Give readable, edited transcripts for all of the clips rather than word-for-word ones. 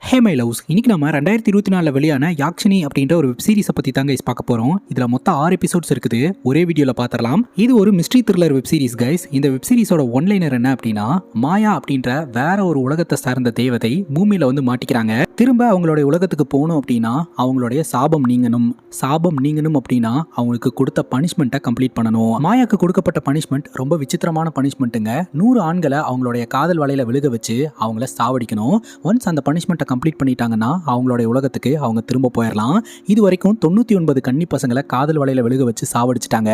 Hey my loves, இன்னைக்கு நம்ம 2024 வெளியான யாக்ஷினி அப்படின்ற ஒரு வெப் சீரிஸை பற்றி தாங்க பார்க்க போகிறோம். இதில் மொத்தம் 6 எபிசோட்ஸ் இருக்குது. ஒரே வீடியோவில் பார்த்துடலாம். இது ஒரு mystery thriller web series guys. இந்த வெப் சீரிஸோட ஒன்லைனர் என்ன அப்படின்னா, மாயா அப்படின்ற வேற ஒரு உலகத்தை சார்ந்த தேவதை பூமியில் வந்து மாட்டிக்கிறாங்க. திரும்ப அவங்களுடைய உலகத்துக்கு போகணும் அப்படின்னா அவங்களுடைய சாபம் நீங்கணும் அப்படின்னா அவங்களுக்கு கொடுத்த பனிஷ்மெண்ட்டை கம்ப்ளீட் பண்ணணும். மாயாக்கு கொடுக்கப்பட்ட பனிஷ்மெண்ட் ரொம்ப விசித்திரமான பனிஷ்மெண்ட்டுங்க. 100 ஆண்களை அவங்களுடைய காதல் வலையில விழுக வச்சு அவங்கள சாவடிக்கணும். ஒன்ஸ் அந்த பனிஷ்மெண்ட்டை கம்ப்ளீட் பண்ணிட்டாங்கன்னா அவங்களுடைய உலகத்துக்கு அவங்க திரும்ப போயிடலாம். இது வரைக்கும் 99 கன்னி பசங்களை காதல் வலையில விழுக வச்சு சாவடிச்சிட்டாங்க.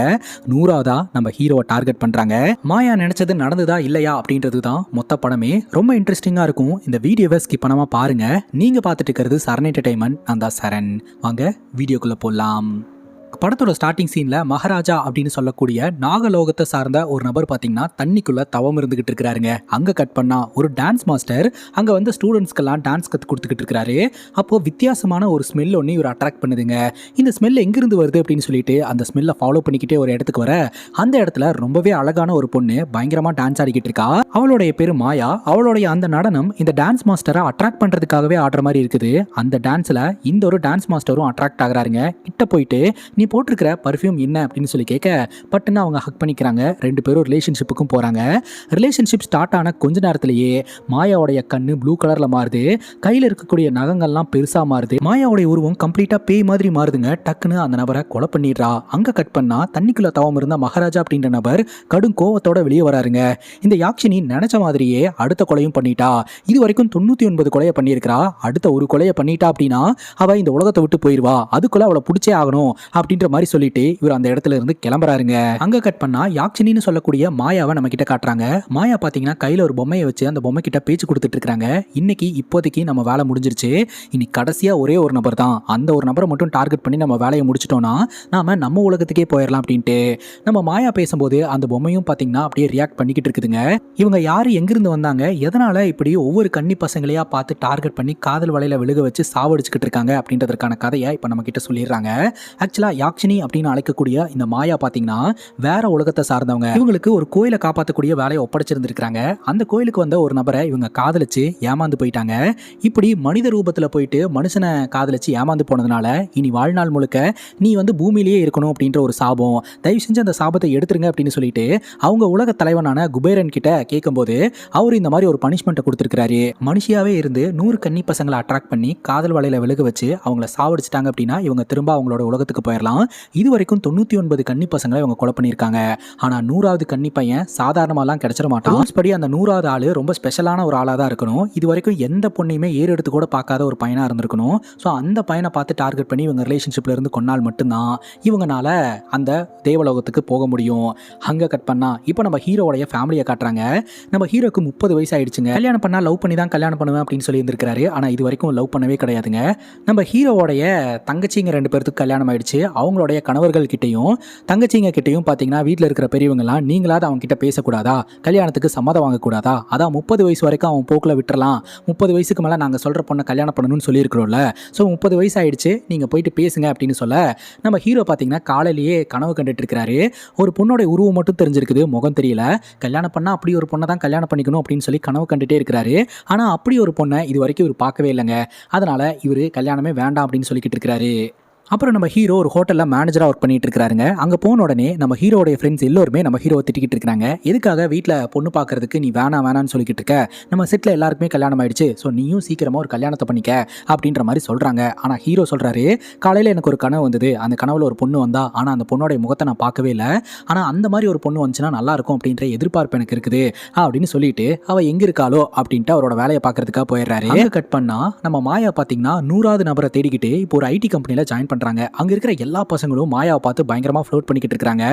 100ஆவதா நம்ம ஹீரோவை டார்கெட் பண்றாங்க. மாயா நினைச்சது நடந்ததா இல்லையா அப்படின்றது தான் மொத்த படமே. ரொம்ப இன்ட்ரெஸ்டிங்கா இருக்கும். இந்த வீடியோவை ஸ்கிப் பண்ணாம பாருங்க. நீங்க பார்த்துட்டு இருக்கிறது சரண் என்டர்டைன்மெண்ட். நான் தான் சரண். வாங்க வீடியோக்குள்ள போலாம். படத்தோட ஸ்டார்டிங் சீன்ல மகாராஜா அப்படின்னு சொல்லக்கூடிய நாகலோகத்தை சார்ந்த ஒரு நபர் பாத்தீங்கன்னா தண்ணிக்குள்ள தவம் இருந்துகிட்டு இருக்கிறாருங்க. அங்க கட் பண்ணா ஒரு டான்ஸ் மாஸ்டர் அங்க வந்து ஸ்டூடெண்ட்ஸ்க்கெல்லாம் டான்ஸ் கத்து கொடுத்துக்கிட்டு இருக்காரு. அப்போ வித்தியாசமான ஒரு ஸ்மெல் ஒன்று இவர் அட்ராக்ட் பண்ணுதுங்க. இந்த ஸ்மெல் எங்கிருந்து வருது அப்படின்னு சொல்லிட்டு அந்த ஸ்மெல்லை ஃபாலோ பண்ணிக்கிட்டே ஒரு இடத்துக்கு வர, அந்த இடத்துல ரொம்பவே அழகான ஒரு பொண்ணு பயங்கரமா டான்ஸ் ஆடிக்கிட்டு இருக்கா. அவளுடைய பேரு மாயா. அவளுடைய அந்த நடனம் இந்த டான்ஸ் மாஸ்டரை அட்ராக்ட் பண்றதுக்காகவே ஆடுற மாதிரி இருக்குது. அந்த டான்ஸ்ல இந்த ஒரு டான்ஸ் மாஸ்டரும் அட்ராக்ட் ஆகுறாருங்க. கிட்ட போயிட்டு நீ போட்டிருக்கிற பர்ஃப்யூம் என்ன அப்படின்னு சொல்லி கேட்க, பட்டுன்னு அவங்க ஹக் பண்ணிக்கிறாங்க. 2 பேரும் ரிலேஷன்ஷிப்புக்கும் போறாங்க. ரிலேஷன்ஷிப் ஸ்டார்ட் ஆன கொஞ்ச நேரத்திலேயே மாயாவுடைய கண்ணு ப்ளூ கலர்ல மாறுது. கையில இருக்கக்கூடிய நகங்கள்லாம் பெருசா மாறுது. மாயாவுடைய உருவம் கம்ப்ளீட்டா பேய் மாதிரி மாறுதுங்க. டக்குன்னு அந்த நபரை கொலை பண்ணிடுறா. அங்க கட் பண்ணா தண்ணிக்குள்ள தவம் இருந்த மகாராஜா அப்படின்ற நபர் கடும் கோவத்தோட வெளியே வராருங்க. இந்த யாக்ஷினி நினைச்ச மாதிரியே அடுத்த கொலையும் பண்ணிட்டா. இது வரைக்கும் 99 கொலையை பண்ணியிருக்கிறா. அடுத்த ஒரு கொலையை பண்ணிட்டா அப்படின்னா அவ இந்த உலகத்தை விட்டு போயிருவா. அதுக்குள்ள அவளை பிடிச்சே ஆகணும் அப்படின்ற மாதிரி சொல்லிட்டு இவர் அந்த இடத்துல இருந்து கிளம்புறாருங்க. அங்க கட் பண்ணா யாக்ஷினின்னு சொல்லக்கூடிய மாயாவை நம்ம கிட்ட காட்டுறாங்க. மாயா பாத்தீங்கன்னா கையில ஒரு பொம்மையை வச்சு அந்த பொம்மை கிட்ட பேச்சு கொடுத்துட்டு இருக்காங்க. இன்னைக்கு இப்போதைக்கு நம்ம வேலை முடிஞ்சிருச்சு. இன்னைக்கு கடைசியா ஒரே ஒரு நபர் தான். அந்த ஒரு நபரை மட்டும் டார்கெட் பண்ணி நம்ம வேலையை முடிச்சிட்டோம்னா நம்ம உலகத்துக்கே போயிடலாம் அப்படின்ட்டு நம்ம மாயா பேசும்போது அந்த பொம்மையும் பாத்தீங்கன்னா அப்படியே ரியாக்ட் பண்ணிக்கிட்டு இருக்குதுங்க. இவங்க யாரு, எங்கிருந்து வந்தாங்க, எதனால இப்படி ஒவ்வொரு கன்னி பசங்களையா பார்த்து டார்கெட் பண்ணி காதல் வலையில விழுக வச்சு சாவடிச்சுக்கிட்டு இருக்காங்க அப்படின்றதுக்கான கதையை இப்ப நம்ம கிட்ட சொல்லிடுறாங்க. ஆக்சுவலா யாக்ஷினி அப்படின்னு அழைக்கக்கூடிய இந்த மாயா பாத்தீங்கன்னா வேற உலகத்தை சார்ந்தவங்க. இவங்களுக்கு ஒரு கோயிலை காப்பாற்றக்கூடிய வேலையை ஒப்படைச்சிருந்திருக்காங்க. அந்த கோயிலுக்கு வந்த ஒரு நபரை இவங்க காதலிச்சு ஏமாந்து போயிட்டாங்க. இப்படி மனித ரூபத்துல போயிட்டு மனுஷனை காதலிச்சு ஏமாந்து போனதுனால இனி வாழ்நாள் முழுக்க நீ வந்து பூமியிலேயே இருக்கணும் அப்படின்ற ஒரு சாபம். தயவு செஞ்சு அந்த சாபத்தை எடுத்துருங்க அப்படின்னு சொல்லிட்டு அவங்க உலக தலைவனான குபேரன் கிட்ட கேட்கும்போது அவர் இந்த மாதிரி ஒரு பனிஷ்மெண்ட்டை கொடுத்துருக்காரு. மனுஷியாவே இருந்து 100 கன்னி பசங்களை அட்ராக்ட் பண்ணி காதல் வலையில விழுக வச்சு அவங்கள சாவடிச்சிட்டாங்க அப்படின்னா இவங்க திரும்ப அவங்களோட உலகத்துக்கு போயிடலாம். இது வரைக்கும் 99 கன்னி பசங்களை இவங்க கொலை பண்ணியிருக்காங்க. ஆனா 100ஆவது கன்னி பையன் சாதாரணமாலாம் கிடைச்சிட மாட்டான். படி அந்த 100ஆவது ஆளு ரொம்ப ஸ்பெஷலான ஒரு ஆளா தான் இருக்கணும். இது வரைக்கும் எந்த பொண்ணையுமே ஏறு எடுத்து கூட பார்க்காத ஒரு பையனா இருந்திருக்கணும். ஸோ அந்த பையனை பார்த்து டார்கெட் பண்ணி இவங்க ரிலேஷன்ஷிப்ல இருந்து கொன்னால் மட்டும்தான் இவங்கனால அந்த தேவலோகத்துக்கு போக முடியும். அங்க கட் பண்ணா இப்போ நம்ம ஹீரோடைய ஃபேமிலியை காட்டுறாங்க. நம்ம ஹீரோக்கு 30 வயசு ஆயிடுச்சுங்க. கல்யாணம் பண்ணா லவ் பண்ணி தான் கல்யாணம் பண்ணுவேன் அப்படின்னு சொல்லி இருந்திருக்காரு. ஆனா இது வரைக்கும் லவ் பண்ணவே கிடையாதுங்க. நம்ம ஹீரோவோடைய தங்கச்சிங்க 2 பேருக்கு கல்யாணம் ஆயிடுச்சு. அவங்களுடைய கணவர்கள் கிட்டையும் தங்கச்சிங்க கிட்டையும் பார்த்தீங்கன்னா வீட்டில் இருக்கிற பெரியவங்கலாம் நீங்களாவது அவங்க கிட்ட பேசக்கூடாதா, கல்யாணத்துக்கு சம்மதம் வாங்கக்கூடாதா, அதான் 30 வயசு வரைக்கும் அவன் போக்கில் விட்டுறலாம், 30 வயசுக்கு மேலே நாங்கள் சொல்கிற பொண்ணை கல்யாணம் பண்ணணும்னு சொல்லியிருக்கிறோம்ல, ஸோ 30 வயசு ஆயிடுச்சு நீங்கள் போயிட்டு பேசுங்க அப்படின்னு சொல்ல, நம்ம ஹீரோ பார்த்தீங்கன்னா காலையிலேயே கனவு கண்டுட்டு இருக்கிறாரு. ஒரு பொண்ணோட உருவம் மட்டும் தெரிஞ்சிருக்குது, முகம் தெரியல. கல்யாணம் பண்ணால் அப்படி ஒரு பொண்ணை தான் கல்யாணம் பண்ணிக்கணும் அப்படின்னு சொல்லி கனவு கண்டுட்டே இருக்கிறாரு. ஆனால் அப்படி ஒரு பொண்ணை இது வரைக்கும் இவர் பார்க்கவே இல்லைங்க. அதனால இவர் கல்யாணமே வேண்டாம் அப்படின்னு சொல்லிக்கிட்டு இருக்கிறாரு. அப்புறம் நம்ம ஹீரோ ஒரு ஹோட்டலில் மேனேஜராக ஒர்க் பண்ணிட்டு இருக்காருங்க. அங்கே போன உடனே நம்ம ஹீரோடைய ஃப்ரெண்ட்ஸ் எல்லோருமே நம்ம ஹீரோவை திட்டிக்கிட்டு இருக்காங்க. எதுக்காக வீட்டில் பொண்ணு பார்க்கறதுக்கு நீ வேணான்னு சொல்லிக்கிட்டு இருக்க, நம்ம செட்டில் எல்லாருக்குமே கல்யாணம் ஆயிடுச்சு, ஸோ நீயும் சீக்கிரமாக ஒரு கல்யாணத்தை பண்ணிக்க அப்படின்ற மாதிரி சொல்கிறாங்க. ஆனால் ஹீரோ சொல்கிறாரு, காலையில் எனக்கு ஒரு கனவு வந்தது, அந்த கனவுல ஒரு பொண்ணு வந்தா, ஆனால் அந்த பொண்ணோடைய முகத்தை நான் பார்க்கவே இல்லை, ஆனால் அந்த மாதிரி ஒரு பொண்ணு வந்துச்சுன்னா நல்லா இருக்கும் அப்படின்ற எதிர்பார்ப்பு எனக்கு இருக்குது அப்படின்னு சொல்லிட்டு அவள் எங்கே இருக்காளோ அப்படின்ட்டு அவரோட வேலையை பார்க்கறதுக்காக போயிடுறாரு. கட் பண்ணா நம்ம மாயா பார்த்தீங்கன்னா 100ஆவது நபரை தேடிக்கிட்டு இப்போ ஒரு ஐடி கம்பெனியில் ஜாயின் பண்ணுறாங்க. அங்க இருக்கிற எல்லா பசங்களும் மாயாவை பார்த்து பயங்கரமா ஃப்ளோட் பண்ணிக்கிட்டு இருக்காங்க.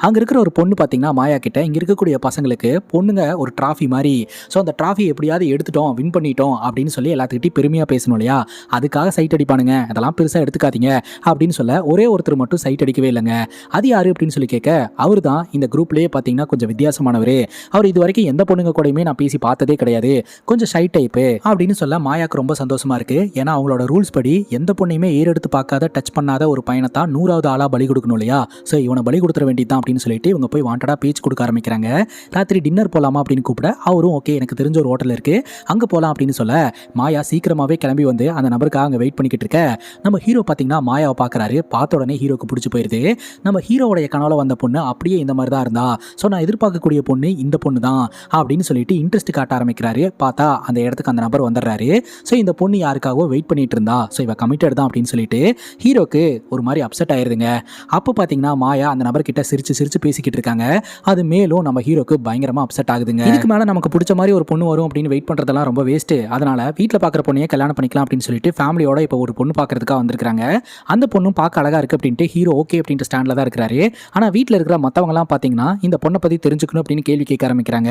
அங்க இருக்கிற ஒரு பொண்ணு பாத்தீங்கன்னா மாயா கிட்ட இங்க இருக்கக்கூடிய பசங்களுக்கு பொண்ணுங்க ஒரு டிராஃபி மாதிரி, ஸோ அந்த டிராஃபி எப்படியாவது எடுத்துட்டோம், வின் பண்ணிட்டோம் அப்படின்னு சொல்லி எல்லாத்துக்கிட்டையும் பெருமையா பேசணும் இல்லையா, அதுக்காக சைட் அடிப்பானுங்க, அதெல்லாம் பெருசா எடுத்துக்காதீங்க அப்படின்னு சொல்ல ஒரே ஒருத்தர் மட்டும் சைட் அடிக்கவே இல்லைங்க. அது யாரு அப்படின்னு சொல்லி கேட்க, அவர் தான் இந்த குரூப்லேயே பார்த்தீங்கன்னா கொஞ்சம் வித்தியாசமானவர். அவர் இது வரைக்கும் எந்த பொண்ணுங்க கூடயுமே நான் பேசி பார்த்ததே கிடையாது, கொஞ்சம் ஷை டைப்பு அப்படின்னு சொல்ல மாயாக்கு ரொம்ப சந்தோஷமா இருக்கு. ஏன்னா அவங்களோட ரூல்ஸ் படி எந்த பொண்ணையுமே ஏறெடுத்து பார்க்காத, டச் பண்ணாத ஒரு பையனை தான் 100வது ஆளா பலி கொடுக்கணும் இல்லையா? ஸோ இவனை பலி கொடுத்துட வேண்டியதான் அப்படின்னு சொல்லிட்டு இவங்க போய் வாண்டடா பேச்சு கொடுக்க ஆரம்பிக்கிறாங்க. ராத்திரி டின்னர் போலாமா அப்படின்னு கூப்பிட அவரும் ஓகே எனக்கு தெரிஞ்ச ஒரு ஹோட்டல் இருக்கு அங்கே போகலாம் அப்படின்னு சொல்ல மாயா சீக்கிரமாகவே கிளம்பி வந்து அந்த நபருக்காக அங்கே வெயிட் பண்ணிக்கிட்டு இருக்க நம்ம ஹீரோ பார்த்தீங்கன்னா மாயாவை பார்க்குறாரு. பார்த்த உடனே ஹீரோக்கு பிடிச்சி போயிருது. நம்ம ஹீரோவுடைய கனவுல வந்த பொண்ணு அப்படியே இந்த மாதிரி தான் இருந்தா, ஸோ நான் எதிர்பார்க்கக்கூடிய பொண்ணு இந்த பொண்ணு தான் அப்படின்னு சொல்லிட்டு இன்ட்ரெஸ்ட் காட்ட ஆரம்பிக்கிறாரு. பார்த்தா அந்த இடத்துக்கு அந்த நபர் வந்துடுறாரு. ஸோ இந்த பொண்ணு யாருக்காகவோ வெயிட் பண்ணிட்டு இருந்தா, ஸோ இவ கமிட்டட் தான் அப்படின்னு சொல்லிட்டு ஹீரோக்கு ஒரு மாதிரி அப்செட் ஆயிருதுங்க. அப்போ பார்த்தீங்கன்னா மாயா அந்த நபர்கிட்ட சிரிச்சு சிரிச்சு பேசிக்கிட்டு இருக்காங்க. அது மேலும் நம்ம ஹீரோக்கு பயங்கரமா அப்செட் ஆகுதுங்க. இதுக்கு மேலே நமக்கு பிடிச்ச மாதிரி ஒரு பொண்ணு வரும் அப்படின்னு வெயிட் பண்ணுறதெல்லாம் ரொம்ப வேஸ்ட்டு. அதனால வீட்டில் பார்க்குற பொண்ணையே கல்யாணம் பண்ணிக்கலாம் அப்படின்னு சொல்லிட்டு ஃபேமிலியோட இப்போ ஒரு பொண்ணு பார்க்கறதுக்காக வந்திருக்காங்க. அந்த பொண்ணும் பார்க்க அழகா இருக்கு அப்படின்ட்டு ஹீரோ ஓகே அப்படின்ட்டு ஸ்டாண்டில் தான் இருக்கிறாரு. ஆனால் வீட்டில் இருக்கிற மற்றவங்கலாம் பார்த்தீங்கன்னா இந்த பொண்ணை பற்றி தெரிஞ்சுக்கணும் அப்படின்னு கேள்வி கேட்க ஆரம்பிக்கிறாங்க.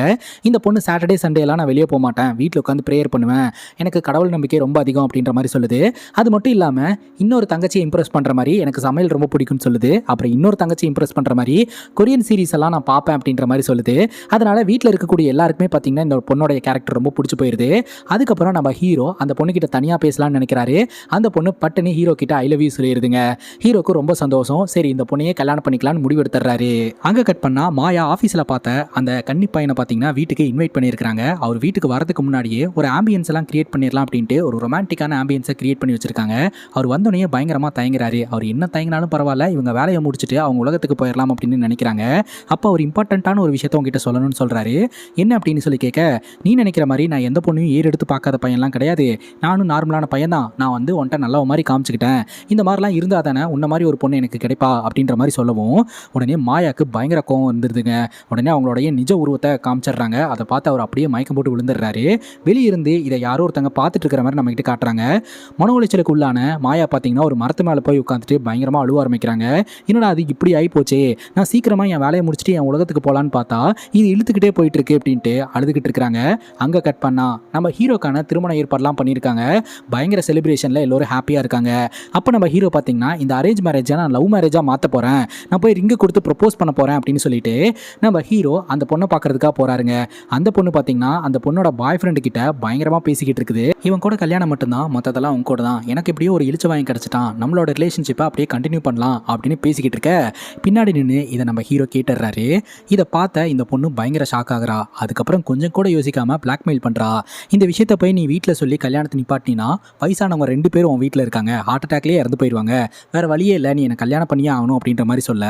இந்த பொண்ணு சாட்டர்டே சண்டேலாம் நான் வெளியே போக மாட்டேன், வீட்டில் உட்காந்து ப்ரேயர் பண்ணுவேன், எனக்கு கடவுள் நம்பிக்கை ரொம்ப அதிகம் அப்படின்ற மாதிரி சொல்லுது. அது மட்டும் இல்லாமல் இன்னொரு தங்கச்சியை இம்ப்ரெஸ் பண்ணுற மாதிரி எனக்கு சமையல் ரொம்ப பிடிக்கும்னு சொல்லுது. அப்புறம் இன்னொரு தங்கச்சி இம்ப்ரெஸ் பண்ணுற மாதிரி கொரியன் சீரிஸ் எல்லாம் நான் பார்ப்பேன் அப்படின்ற மாதிரி சொல்லுது. அதனால வீட்டில் இருக்கக்கூடிய எல்லாருக்குமே பார்த்தீங்கன்னா இந்த பொண்ணோடைய கேரக்டர் ரொம்ப பிடிச்சி போயிருது. அதுக்கப்புறம் நம்ம ஹீரோ அந்த பொண்ணுக்கிட்ட தனியாக பேசலாம்னு நினைக்கிறாரு. அந்த பொண்ணு பட்டுன்னு ஹீரோ கிட்ட ஐ லவ் யூ சொல்லிடுதுங்க. ஹீரோக்கு ரொம்ப சந்தோஷம். சரி இந்த பொண்ணையே கல்யாணம் பண்ணிக்கலாம்னு முடிவு எடுத்துறாரு. அங்கே கட் பண்ணா மாயா ஆஃபீஸில் பார்த்த அந்த கன்னி பையனை பார்த்தீங்கன்னா வீட்டுக்கு இன்வைட் பண்ணியிருக்காங்க. அவர் வீட்டுக்கு வரதுக்கு முன்னாடியே ஒரு ஆம்பியன்ஸ் எல்லாம் கிரியேட் பண்ணிடலாம் அப்படின்ட்டு ஒரு ரொமான்டிக்கான ஆம்பியன்ஸை கிரியேட் பண்ணி வச்சிருக்காங்க. அவர் வந்தோடனே பயங்கரமாக தயங்குறாரு. அவர் என்ன தயங்கினாலும் பரவாயில்ல, இவங்க வேலையை முடிச்சுட்டு அவங்க உலகத்துக்கு போயிடலாம் அப்படின்னு நினைக்கிறாங்க. அப்போ அவர் இம்பார்ட்டண்ட்டான ஒரு விஷயத்த உங்ககிட்ட சொல்லணும்னு சொல்கிறாரு. என்ன அப்படின்னு சொல்லி கேட்க, நீ நினைக்கிற மாதிரி நான் எந்த பொண்ணையும் ஏறெடுத்து பார்க்காத பையன்லாம் கிடையாது, நானும் நார்மலான பையன் தான், நான் வந்து உன்ட்ட நல்ல மாதிரி காமிச்சிக்கிட்டேன், இந்த மாதிரிலாம் இருந்தால் தானே உன்ன மாதிரி ஒரு பொண்ணு எனக்கு கிடைப்பா அப்படின்ற மாதிரி சொல்லவும் உடனே மாயாவுக்கு பயங்கர கோவம் வந்துடுதுங்க. உடனே அவங்களுடைய நிஜ உருவத்தை காமிச்சிடுறாங்க. அதை பார்த்து அவர் அப்படியே மயக்கம் போட்டு விழுந்துடுறாரு. வெளியிருந்து இதை யாரோ ஒருத்தங்க பார்த்துட்டு இருக்கிற மாதிரி நம்ம கிட்ட காட்டுறாங்க. மன உளைச்சலுக்கு உள்ளான மாயா பார்த்தீங்கன்னா ஒரு மரத்து மேலே போய் உட்காந்துட்டு பயங்கரமாக அழுவ ஆரம்பிக்கிறாங்க. என்னடா அது இப்படி ஆகி போச்சே, நான் சீக்கிரமாக என் வேலையை முடிச்சுட்டு என் உலகத்துக்கு போகலான்னு பார்த்தா இது இழுத்துக்கிட்டே போயிட்டு இருக்கு அப்படின்ட்டு அழுதுகிட்டு இருக்கிறாங்க. அங்கே கட் பண்ணா நம்ம ஹீரோக்கான திருமண ஏற்பாடுலாம் பண்ணியிருக்காங்க. பயங்கர செலிப்ரேஷனில் எல்லோரும் ஹாப்பியாக இருக்காங்க. அப்போ நம்ம ஹீரோ பார்த்தீங்கன்னா இந்த அரேஞ்ச் மேரேஜை நான் லவ் மேரேஜாக மாற்ற போகிறேன், நான் போய் ரிங்கு கொடுத்து ப்ரப்போஸ் பண்ண போகிறேன் அப்படின்னு சொல்லிட்டு நம்ம ஹீரோ அந்த பொண்ணை பார்க்கறதுக்காக போகிறாருங்க. அந்த பொண்ணு பார்த்தீங்கன்னா அந்த பொண்ணோட பாய் ஃப்ரெண்டு கிட்ட பயங்கரமாக பேசிக்கிட்டு இருக்குது. இவன் கூட கல்யாணம் மட்டும்தான், மற்றதெல்லாம் உங்க கூட தான், எனக்கு எப்படியோ ஒரு இழிச்ச வாங்கி கிடச்சிட்டான், நம்மளோட ரிலேஷன்ஷிப்பை அப்படியே கண்டினியூ பண்ணலாம் அப்படின்னு பேசிக்கிட்டு இருக்க பின்னாடி நின்று இதை நம்ம ஹீரோ கேட்டுடுறாரு. இதை பார்த்த இந்த பொண்ணு பயங்கர ஷாக் ஆகுறா. அதுக்கப்புறம் கொஞ்சம் கூட யோசிக்காமல் பிளாக்மெயில் பண்ணுறா. இந்த விஷயத்தை போய் நீ வீட்டில் சொல்லி கல்யாணத்தை நிப்பாட்டினா வயசானவங்க 2 பேரும் உன் வீட்டில் இருக்காங்க, ஹார்ட் அட்டாக்லேயே இறந்து போயிடுவாங்க, வேறு வழியே இல்லை, நீ எனக்கு கல்யாணம் பண்ணியே ஆகணும் அப்படின்ற மாதிரி சொல்ல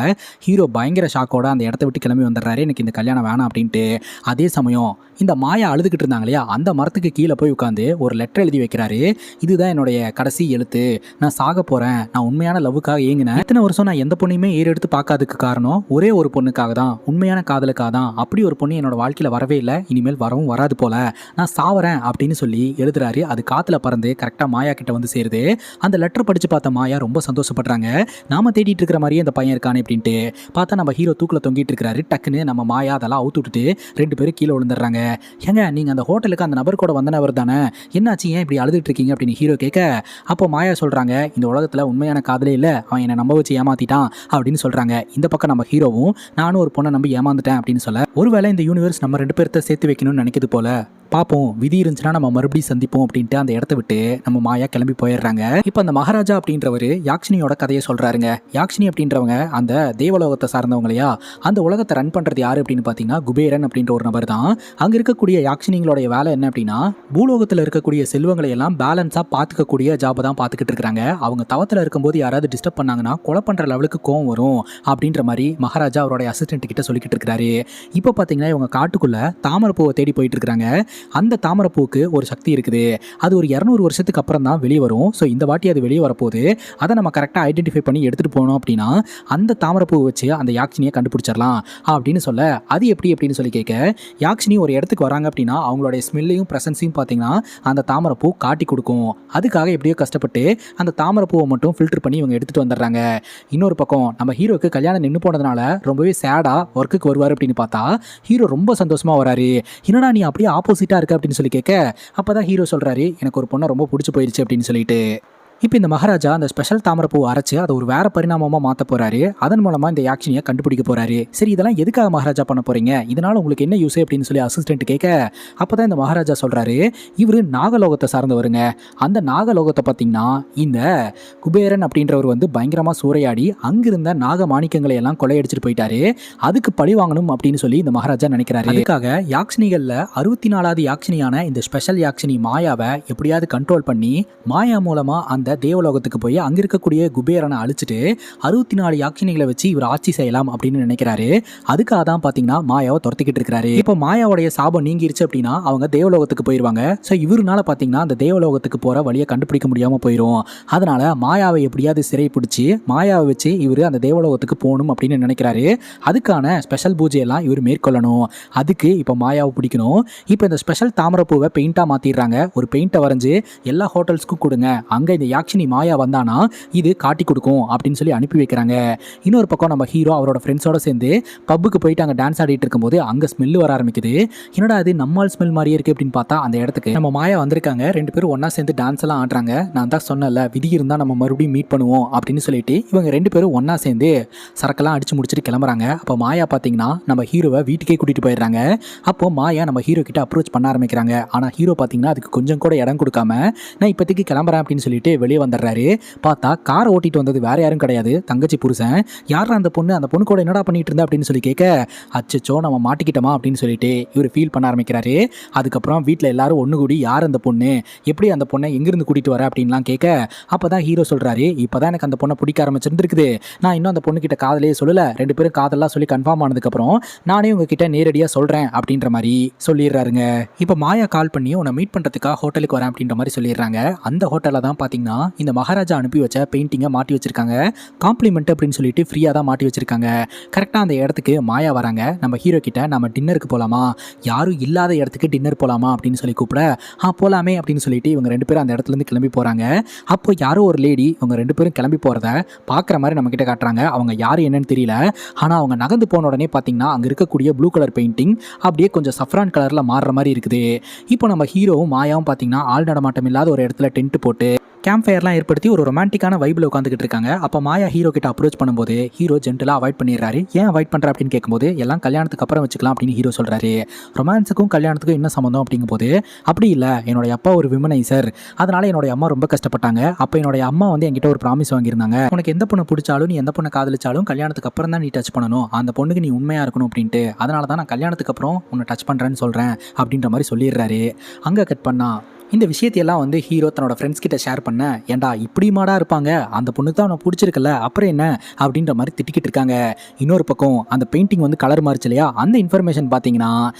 ஹீரோ பயங்கர ஷாக்கோட அந்த இடத்த விட்டு கிளம்பி வந்துடுறாரு. எனக்கு இந்த கல்யாணம் வேணாம் அப்படின்ட்டு. அதே சமயம் இந்த மாயா அழுதுகிட்டு இருந்தாங்க இல்லையா, அந்த மரத்துக்கு கீழே போய் உட்காந்து ஒரு லெட்டர் எழுதி வைக்கிறாரு. இதுதான் என்னுடைய கடைசி எழுத்து, நான் சாக போகிறேன், நான் உண்மையான லவ்வுக்காக ஏங்கினேன், இத்தனை வருஷம் நான் எந்த பொண்ணையுமே ஏறெடுத்து பார்க்காததுக்கு காரணம் ஒரே ஒரு பொண்ணுக்காக தான், உண்மையான காதலுக்காக தான், அப்படி ஒரு பொண்ணு என்னோட வாழ்க்கையில் வரவே இல்லை, இனிமேல் வரவும் வராது போல, நான் சாவறேன் அப்படின்னு சொல்லி எழுதுறாரு. அது காற்றுல பறந்து கரெக்டாக மாயா கிட்ட வந்து சேருது. அந்த லெட்டர் படித்து பார்த்த மாயா ரொம்ப சந்தோஷப்படுறாங்க. நாம தேடிட்டு இருக்கிற மாதிரியே அந்த பையன் இருக்கானே அப்படின்ட்டு. பார்த்தா நம்ம ஹீரோ தூக்கில் தொங்கிட்டு இருக்கிறாரு. டக்குன்னு நம்ம மாயா அதெல்லாம் அவுத்து விட்டுட்டு 2 பேரும் கீழே விழுந்துடுறாங்க. ஏங்க நீங்கள் அந்த ஹோட்டலுக்கு அந்த நபர் கூட வந்த நபர் தானே, என்னாச்சு ஏன் இப்படி அழுதுட்டு இருக்கீங்க அப்படின்னு ஹீரோ கேட்க, அப்போ மாயா சொல்கிறாங்க, இந்த உலகத்தில் உண்மையான காதலே இல்லை, அவன் என்னை நம்ப வச்சு ஏமாத்திட்டான் அப்படின்னு சொல்கிறாங்க. இந்த பக்கம் நம்ம ஹீரோவும் நானும் ஒரு பொண்ணை நம்பி ஏமாந்துட்டேன் அப்படின்னு சொல்ல, ஒருவேளை இந்த யூனிவர்ஸ் நம்ம 2 பேர்த்த சேர்த்து வைக்கணும்னு நினைக்குது போல, பார்ப்போம் விதி இருந்துச்சுன்னா நம்ம மறுபடியும் சந்திப்போம் அப்படின்ட்டு அந்த இடத்த விட்டு நம்ம மாயா கிளம்பி போயிடுறாங்க. இப்போ அந்த மகாராஜா அப்படின்றவர் யாக்ஷினியோட கதையை சொல்கிறாருங்க. யாக்ஷினி அப்படின்றவங்க அந்த தேவலோகத்தை சார்ந்தவங்களையா, அந்த உலகத்தை ரன் பண்ணுறது யார் அப்படின்னு பார்த்தீங்கன்னா குபேரன் அப்படின்ற ஒரு நபர் தான். அங்கே இருக்கக்கூடிய யாக்ஷினிங்களுடைய வேலை என்ன அப்படின்னா பூலோகத்தில் இருக்கக்கூடிய செல்வங்களை எல்லாம் பேலன்ஸாக பார்த்துக்கக்கூடிய ஜாபை தான் பார்த்துக்கிட்டு இருக்கிறாங்க. அவங்க தவத்தில் இருக்கும்போது யாராவது டிஸ்டர்ப் பண்ணாங்கன்னா கொலை பண்ணுற லெவலுக்கு கோவம் வரும் அப்படின்ற மாதிரி மகாராஜா அவருடைய அசிஸ்டன்ட் கிட்ட சொல்லிக்கிட்டு இருக்கிறாரு. இப்போ பார்த்தீங்கன்னா இவங்க காட்டுக்குள்ளே தாமரைப்பூவை தேடி போயிட்டு இருக்கிறாங்க. அந்த தாமரைப்பூவுக்கு ஒரு சக்தி இருக்குது, அது ஒரு 200 வருஷத்துக்கு அப்புறம் தான் வெளியே வரும். ஸோ இந்த வாட்டி அது வெளியே வரப்போகுது, அதை நம்ம கரெக்டாக ஐடென்டிஃபை பண்ணி எடுத்துகிட்டு போனோம் அப்படின்னா அந்த தாமரைப்பூவை வச்சு அந்த யாக்ஷினியை கண்டுபிடிச்சிடலாம் அப்படின்னு சொல்ல, அது எப்படி அப்படின்னு சொல்லி கேட்க, யாக்ஷினி ஒரு இடத்துக்கு வராங்க அப்படின்னா அவங்களுடைய ஸ்மெல்லையும் ப்ரெசன்ஸையும் பார்த்தீங்கன்னா அந்த தாமரைப்பூ காட்டி கொடுக்கும். அதுக்காக எப்படியோ கஷ்டப்பட்டு அந்த தாமரைப்பூவை மட்டும் ஃபில்டர் பண்ணி இவங்க எடுத்துகிட்டு வந்துடுறாங்க. இன்னொரு பக்கம் நம்ம ஹீரோக்கு கல்யாணம் நின்று போனதுனால ரொம்பவே சேடாக ஒர்க்குக்கு வருவார் அப்படின்னு பார்த்தா ஹீரோ ரொம்ப சந்தோஷமாக வராரு. என்னடா நீ அப்படியே ஆப்போசிட்டாக இருக்க அப்படின்னு சொல்லி கேட்க, அப்போ தான் ஹீரோ சொல்கிறாரு, எனக்கு ஒரு பொண்ணை ரொம்ப பிடிச்சி போயிடுச்சு அப்படின்னு சொல்லிட்டு. இப்போ இந்த மகாராஜா அந்த ஸ்பெஷல் தாமரைப்பூ அரைச்சு அதை ஒரு வேற பரிணாமமாக மாற்ற போறாரு. அதன் மூலமா இந்த யாக்ஷினியை கண்டுபிடிக்க போறாரு. சரி, இதெல்லாம் எதுக்காக மகாராஜா பண்ண போறீங்க, இதனால உங்களுக்கு என்ன யூஸ் அப்படின்னு சொல்லி அசிஸ்டன்ட் கேட்க, அப்பதான் இந்த மகாராஜா சொல்றாரு, இவரு நாகலோகத்தை சார்ந்தவருங்க. அந்த நாகலோகத்தை பார்த்தீங்கன்னா இந்த குபேரன் அப்படின்றவர் வந்து பயங்கரமா சூறையாடி அங்கிருந்த நாக மாணிக்கங்களை எல்லாம் கொள்ளையடிச்சிட்டு போயிட்டாரு. அதுக்கு பழி வாங்கணும் அப்படின்னு சொல்லி இந்த மகாராஜா நினைக்கிறாரு. அதுக்காக யாக்ஷினிகள்ல 64வது யாக்ஷினியான இந்த ஸ்பெஷல் யாக்ஷினி மாயாவை எப்படியாவது கண்ட்ரோல் பண்ணி மாயா மூலமா அந்த தேவலோகத்துக்கு போய் அங்க இருக்கக்கூடிய குபேரனை அழிச்சிட்டு 64 யாக்ஷினிகளை வச்சு இவர் ஆட்சி செய்யலாம் அப்படின்னு நினைக்கிறாரு. அதுக்காக தான் பாத்தீங்கன்னா மாயாவை துரத்திக்கிட்டு இருக்காரு. இப்போ மாயாவுடைய சாபம் நீங்கிருச்சு அப்படின்னா அவங்க தேவலோகத்துக்கு போயிருவாங்க. ஸோ இவருனால பாத்தீங்கன்னா அந்த தேவலோகத்துக்கு போற வழியை கண்டுபிடிக்க முடியாம போயிடும். அதனால மாயாவை எப்படியாவது சிறை பிடிச்சி மாயாவை வச்சு இவர் அந்த தேவலோகத்துக்கு போகணும் அப்படின்னு நினைக்கிறாரு. அதுக்கான ஸ்பெஷல் பூஜையெல்லாம் இவர் மேற்கொள்ளணும். அதுக்கு இப்போ மாயாவை பிடிக்கணும். இப்போ இந்த ஸ்பெஷல் தாமரைப்பூவை பெயிண்டா மாத்திடுறாங்க. ஒரு பெயிண்டை வரைஞ்சு எல்லா ஹோட்டல்ஸ்க்கும் கொடுங்க, அங்க இந்த யாக்ஷினி மாயா வந்தானா இது காட்டி கொடுக்கும் அப்படின்னு சொல்லி அனுப்பி வைக்கிறாங்க. இன்னொரு பக்கம் நம்ம ஹீரோ அவரோட ஃப்ரெண்ட்ஸோட சேர்ந்து பப்புக்கு போயிட்டு அங்கே டான்ஸ் ஆடிட்டு இருக்கும்போது அங்கே ஸ்மெல் வர ஆரம்பிக்குது. என்னடா அது நம்மால் ஸ்மெல் மாதிரியே இருக்கு அப்படின்னு பார்த்தா அந்த இடத்துக்கு நம்ம மாயா வந்திருக்காங்க. 2 பேரும் ஒன்னா சேர்ந்து டான்ஸ் எல்லாம் ஆடுறாங்க. நான் தான் சொன்னல, விதி இருந்தா நம்ம மறுபடியும் மீட் பண்ணுவோம் அப்படின்னு சொல்லிட்டு இவங்க 2 பேரும் ஒன்னா சேர்ந்து சரக்கெல்லாம் அடிச்சு முடிச்சுட்டு கிளம்புறாங்க. அப்போ மாயா பார்த்தீங்கன்னா நம்ம ஹீரோவை வீட்டுக்கே கூட்டிட்டு போயிடுறாங்க. அப்போ மாயா நம்ம ஹீரோ கிட்ட அப்ரோச் பண்ண ஆரம்பிக்கிறாங்க. ஆனால் ஹீரோ பார்த்தீங்கன்னா அதுக்கு கொஞ்சம் கூட இடம் கொடுக்காம நான் இப்போதைக்கு கிளம்புறேன் அப்படின்னு சொல்லிட்டு வெளியே வந்துடுறாரு. பார்த்தா காரை ஓட்டிட்டு வந்தது வேற யாரும் கிடையாது, தங்கச்சி புருஷன். யாரா அந்த பொண்ணு கூட என்னடா பண்ணிட்டு இருந்தா அப்படின்னு சொல்லி கேட்க, அச்சச்சோ நம்ம மாட்டிக்கிட்டோமா அப்படின்னு சொல்லிட்டு இவர் ஃபீல் பண்ண ஆரம்பிக்கிறாரு. அதுக்கப்புறம் வீட்டில் எல்லாரும் ஒன்று கூடி யார் அந்த பொண்ணு, எப்படி அந்த பொண்ணை எங்கிருந்து கூட்டிட்டு வர அப்படின்லாம் கேட்க, அப்பதான் ஹீரோ சொல்றாரு, இப்பதான் எனக்கு அந்த பொண்ணை பிடிக்க ஆரம்பிச்சிருந்துருக்குது, நான் இன்னும் அந்த பொண்ணு கிட்ட காதலே சொல்லல, 2 பேரும் காதெல்லாம் சொல்லி கன்ஃபார்ம் ஆனதுக்கப்புறம் நானே உங்ககிட்ட நேரடியாக சொல்றேன் அப்படின்ற மாதிரி சொல்லிடுறாருங்க. இப்போ மாயா கால் பண்ணி உன்னை மீட் பண்றதுக்காக ஹோட்டலுக்கு வரேன் அப்படின்ற மாதிரி சொல்லிடுறாங்க. அந்த ஹோட்டலில் தான் பார்த்தீங்கன்னா இந்த மகாராஜா அனுப்பி வச்ச பெயிண்டிங்கை மாட்டி வச்சிருக்காங்க. காம்ப்ளிமெண்ட் அப்படின்னு சொல்லிட்டு ஃப்ரீயாக தான் மாட்டி வச்சிருக்காங்க. கரெக்டாக அந்த இடத்துக்கு மாயா வராங்க. நம்ம ஹீரோ கிட்ட நம்ம டின்னருக்கு போகலாமா, யாரும் இல்லாத இடத்துக்கு டின்னர் போகலாமா அப்படின்னு சொல்லி கூப்பிட, போகலாமே அப்படின்னு சொல்லிட்டு இவங்க 2 பேரும் அந்த இடத்துலேருந்து கிளம்பி போகிறாங்க. அப்போ யாரோ ஒரு லேடி இவங்க 2 பேரும் கிளம்பி போகிறத பார்க்குற மாதிரி நம்ம கிட்ட காட்டுறாங்க. அவங்க யார் என்னன்னு தெரியல. ஆனால் அவங்க நகர்ந்து போன உடனே பார்த்தீங்கன்னா அங்கே இருக்கக்கூடிய ப்ளூ கலர் பெயிண்டிங் அப்படியே கொஞ்சம் சஃப்ரான் கலரில் மாறுற மாதிரி இருக்குது. இப்போ நம்ம ஹீரோவும் மாயாவும் பார்த்தீங்கன்னா ஆள் நடமாட்டம் இல்லாத ஒரு இடத்துல டென்ட் போட்டு கேம்ப் ஃபயர்லாம் ஏற்படுத்தி ஒரு ரொமான்டிக்கான வைபில் உட்காந்துக்கிட்டு இருக்காங்க. அப்போ மாயா ஹீரோ கிட்ட அப்ரோச் பண்ணும்போது ஹீரோ ஜென்டலாக அவாய்ட் பண்ணிடுறாரு. ஏன் அவாய்ட் பண்ணுற அப்படின்னு கேட்கும்போது எல்லாம் கல்யாணத்துக்கு அப்புறம் வச்சுக்கலாம் அப்படின்னு ஹீரோ சொல்கிறாரு. ரொமான்ஸுக்கும் கல்யாணத்துக்கும் என்ன சம்மந்தம் அப்படிங்கும்போது, அப்படி இல்லை, என்னுடைய அப்பா ஒரு விமனைசர், அதனால என்னுடைய அம்மா ரொம்ப கஷ்டப்பட்டாங்க. அப்போ என்னுடைய அம்மா வந்து என்கிட்ட ஒரு ப்ராமிஸ் வாங்கியிருந்தாங்க, உனக்கு எந்த பொண்ணை பிடிச்சாலும் நீ எந்த பொண்ணை காதலிச்சாலும் கல்யாணத்துக்கு அப்புறம் தான் நீ டச் பண்ணணும், அந்த பொண்ணுக்கு நீ உண்மையாக இருக்கணும் அப்படின்ட்டு, அதனால தான் நான் கல்யாணத்துக்கு அப்புறம் உன்னை டச் பண்ணுறேன்னு சொல்கிறேன் அப்படின்ற மாதிரி சொல்லிடுறாரு. அங்கே கட் பண்ணா இந்த விஷயத்தையெல்லாம் வந்து ஹீரோ தன்னோட ஃப்ரெண்ட்ஸ் கிட்ட ஷேர் பண்ண, ஏன்டா இப்படி மாடா இருப்பாங்க, அந்த பொண்ணுக்கு தான் அவனை பிடிச்சிருக்கல அப்புறம் என்ன அப்படின்ற மாதிரி திட்டிக்கிட்டு இருக்காங்க. இன்னொரு பக்கம் அந்த பெயிண்டிங் வந்து கலர் மாறிச்சு இல்லையா, அந்த இன்ஃபர்மேஷன் பார்த்தீங்கன்னா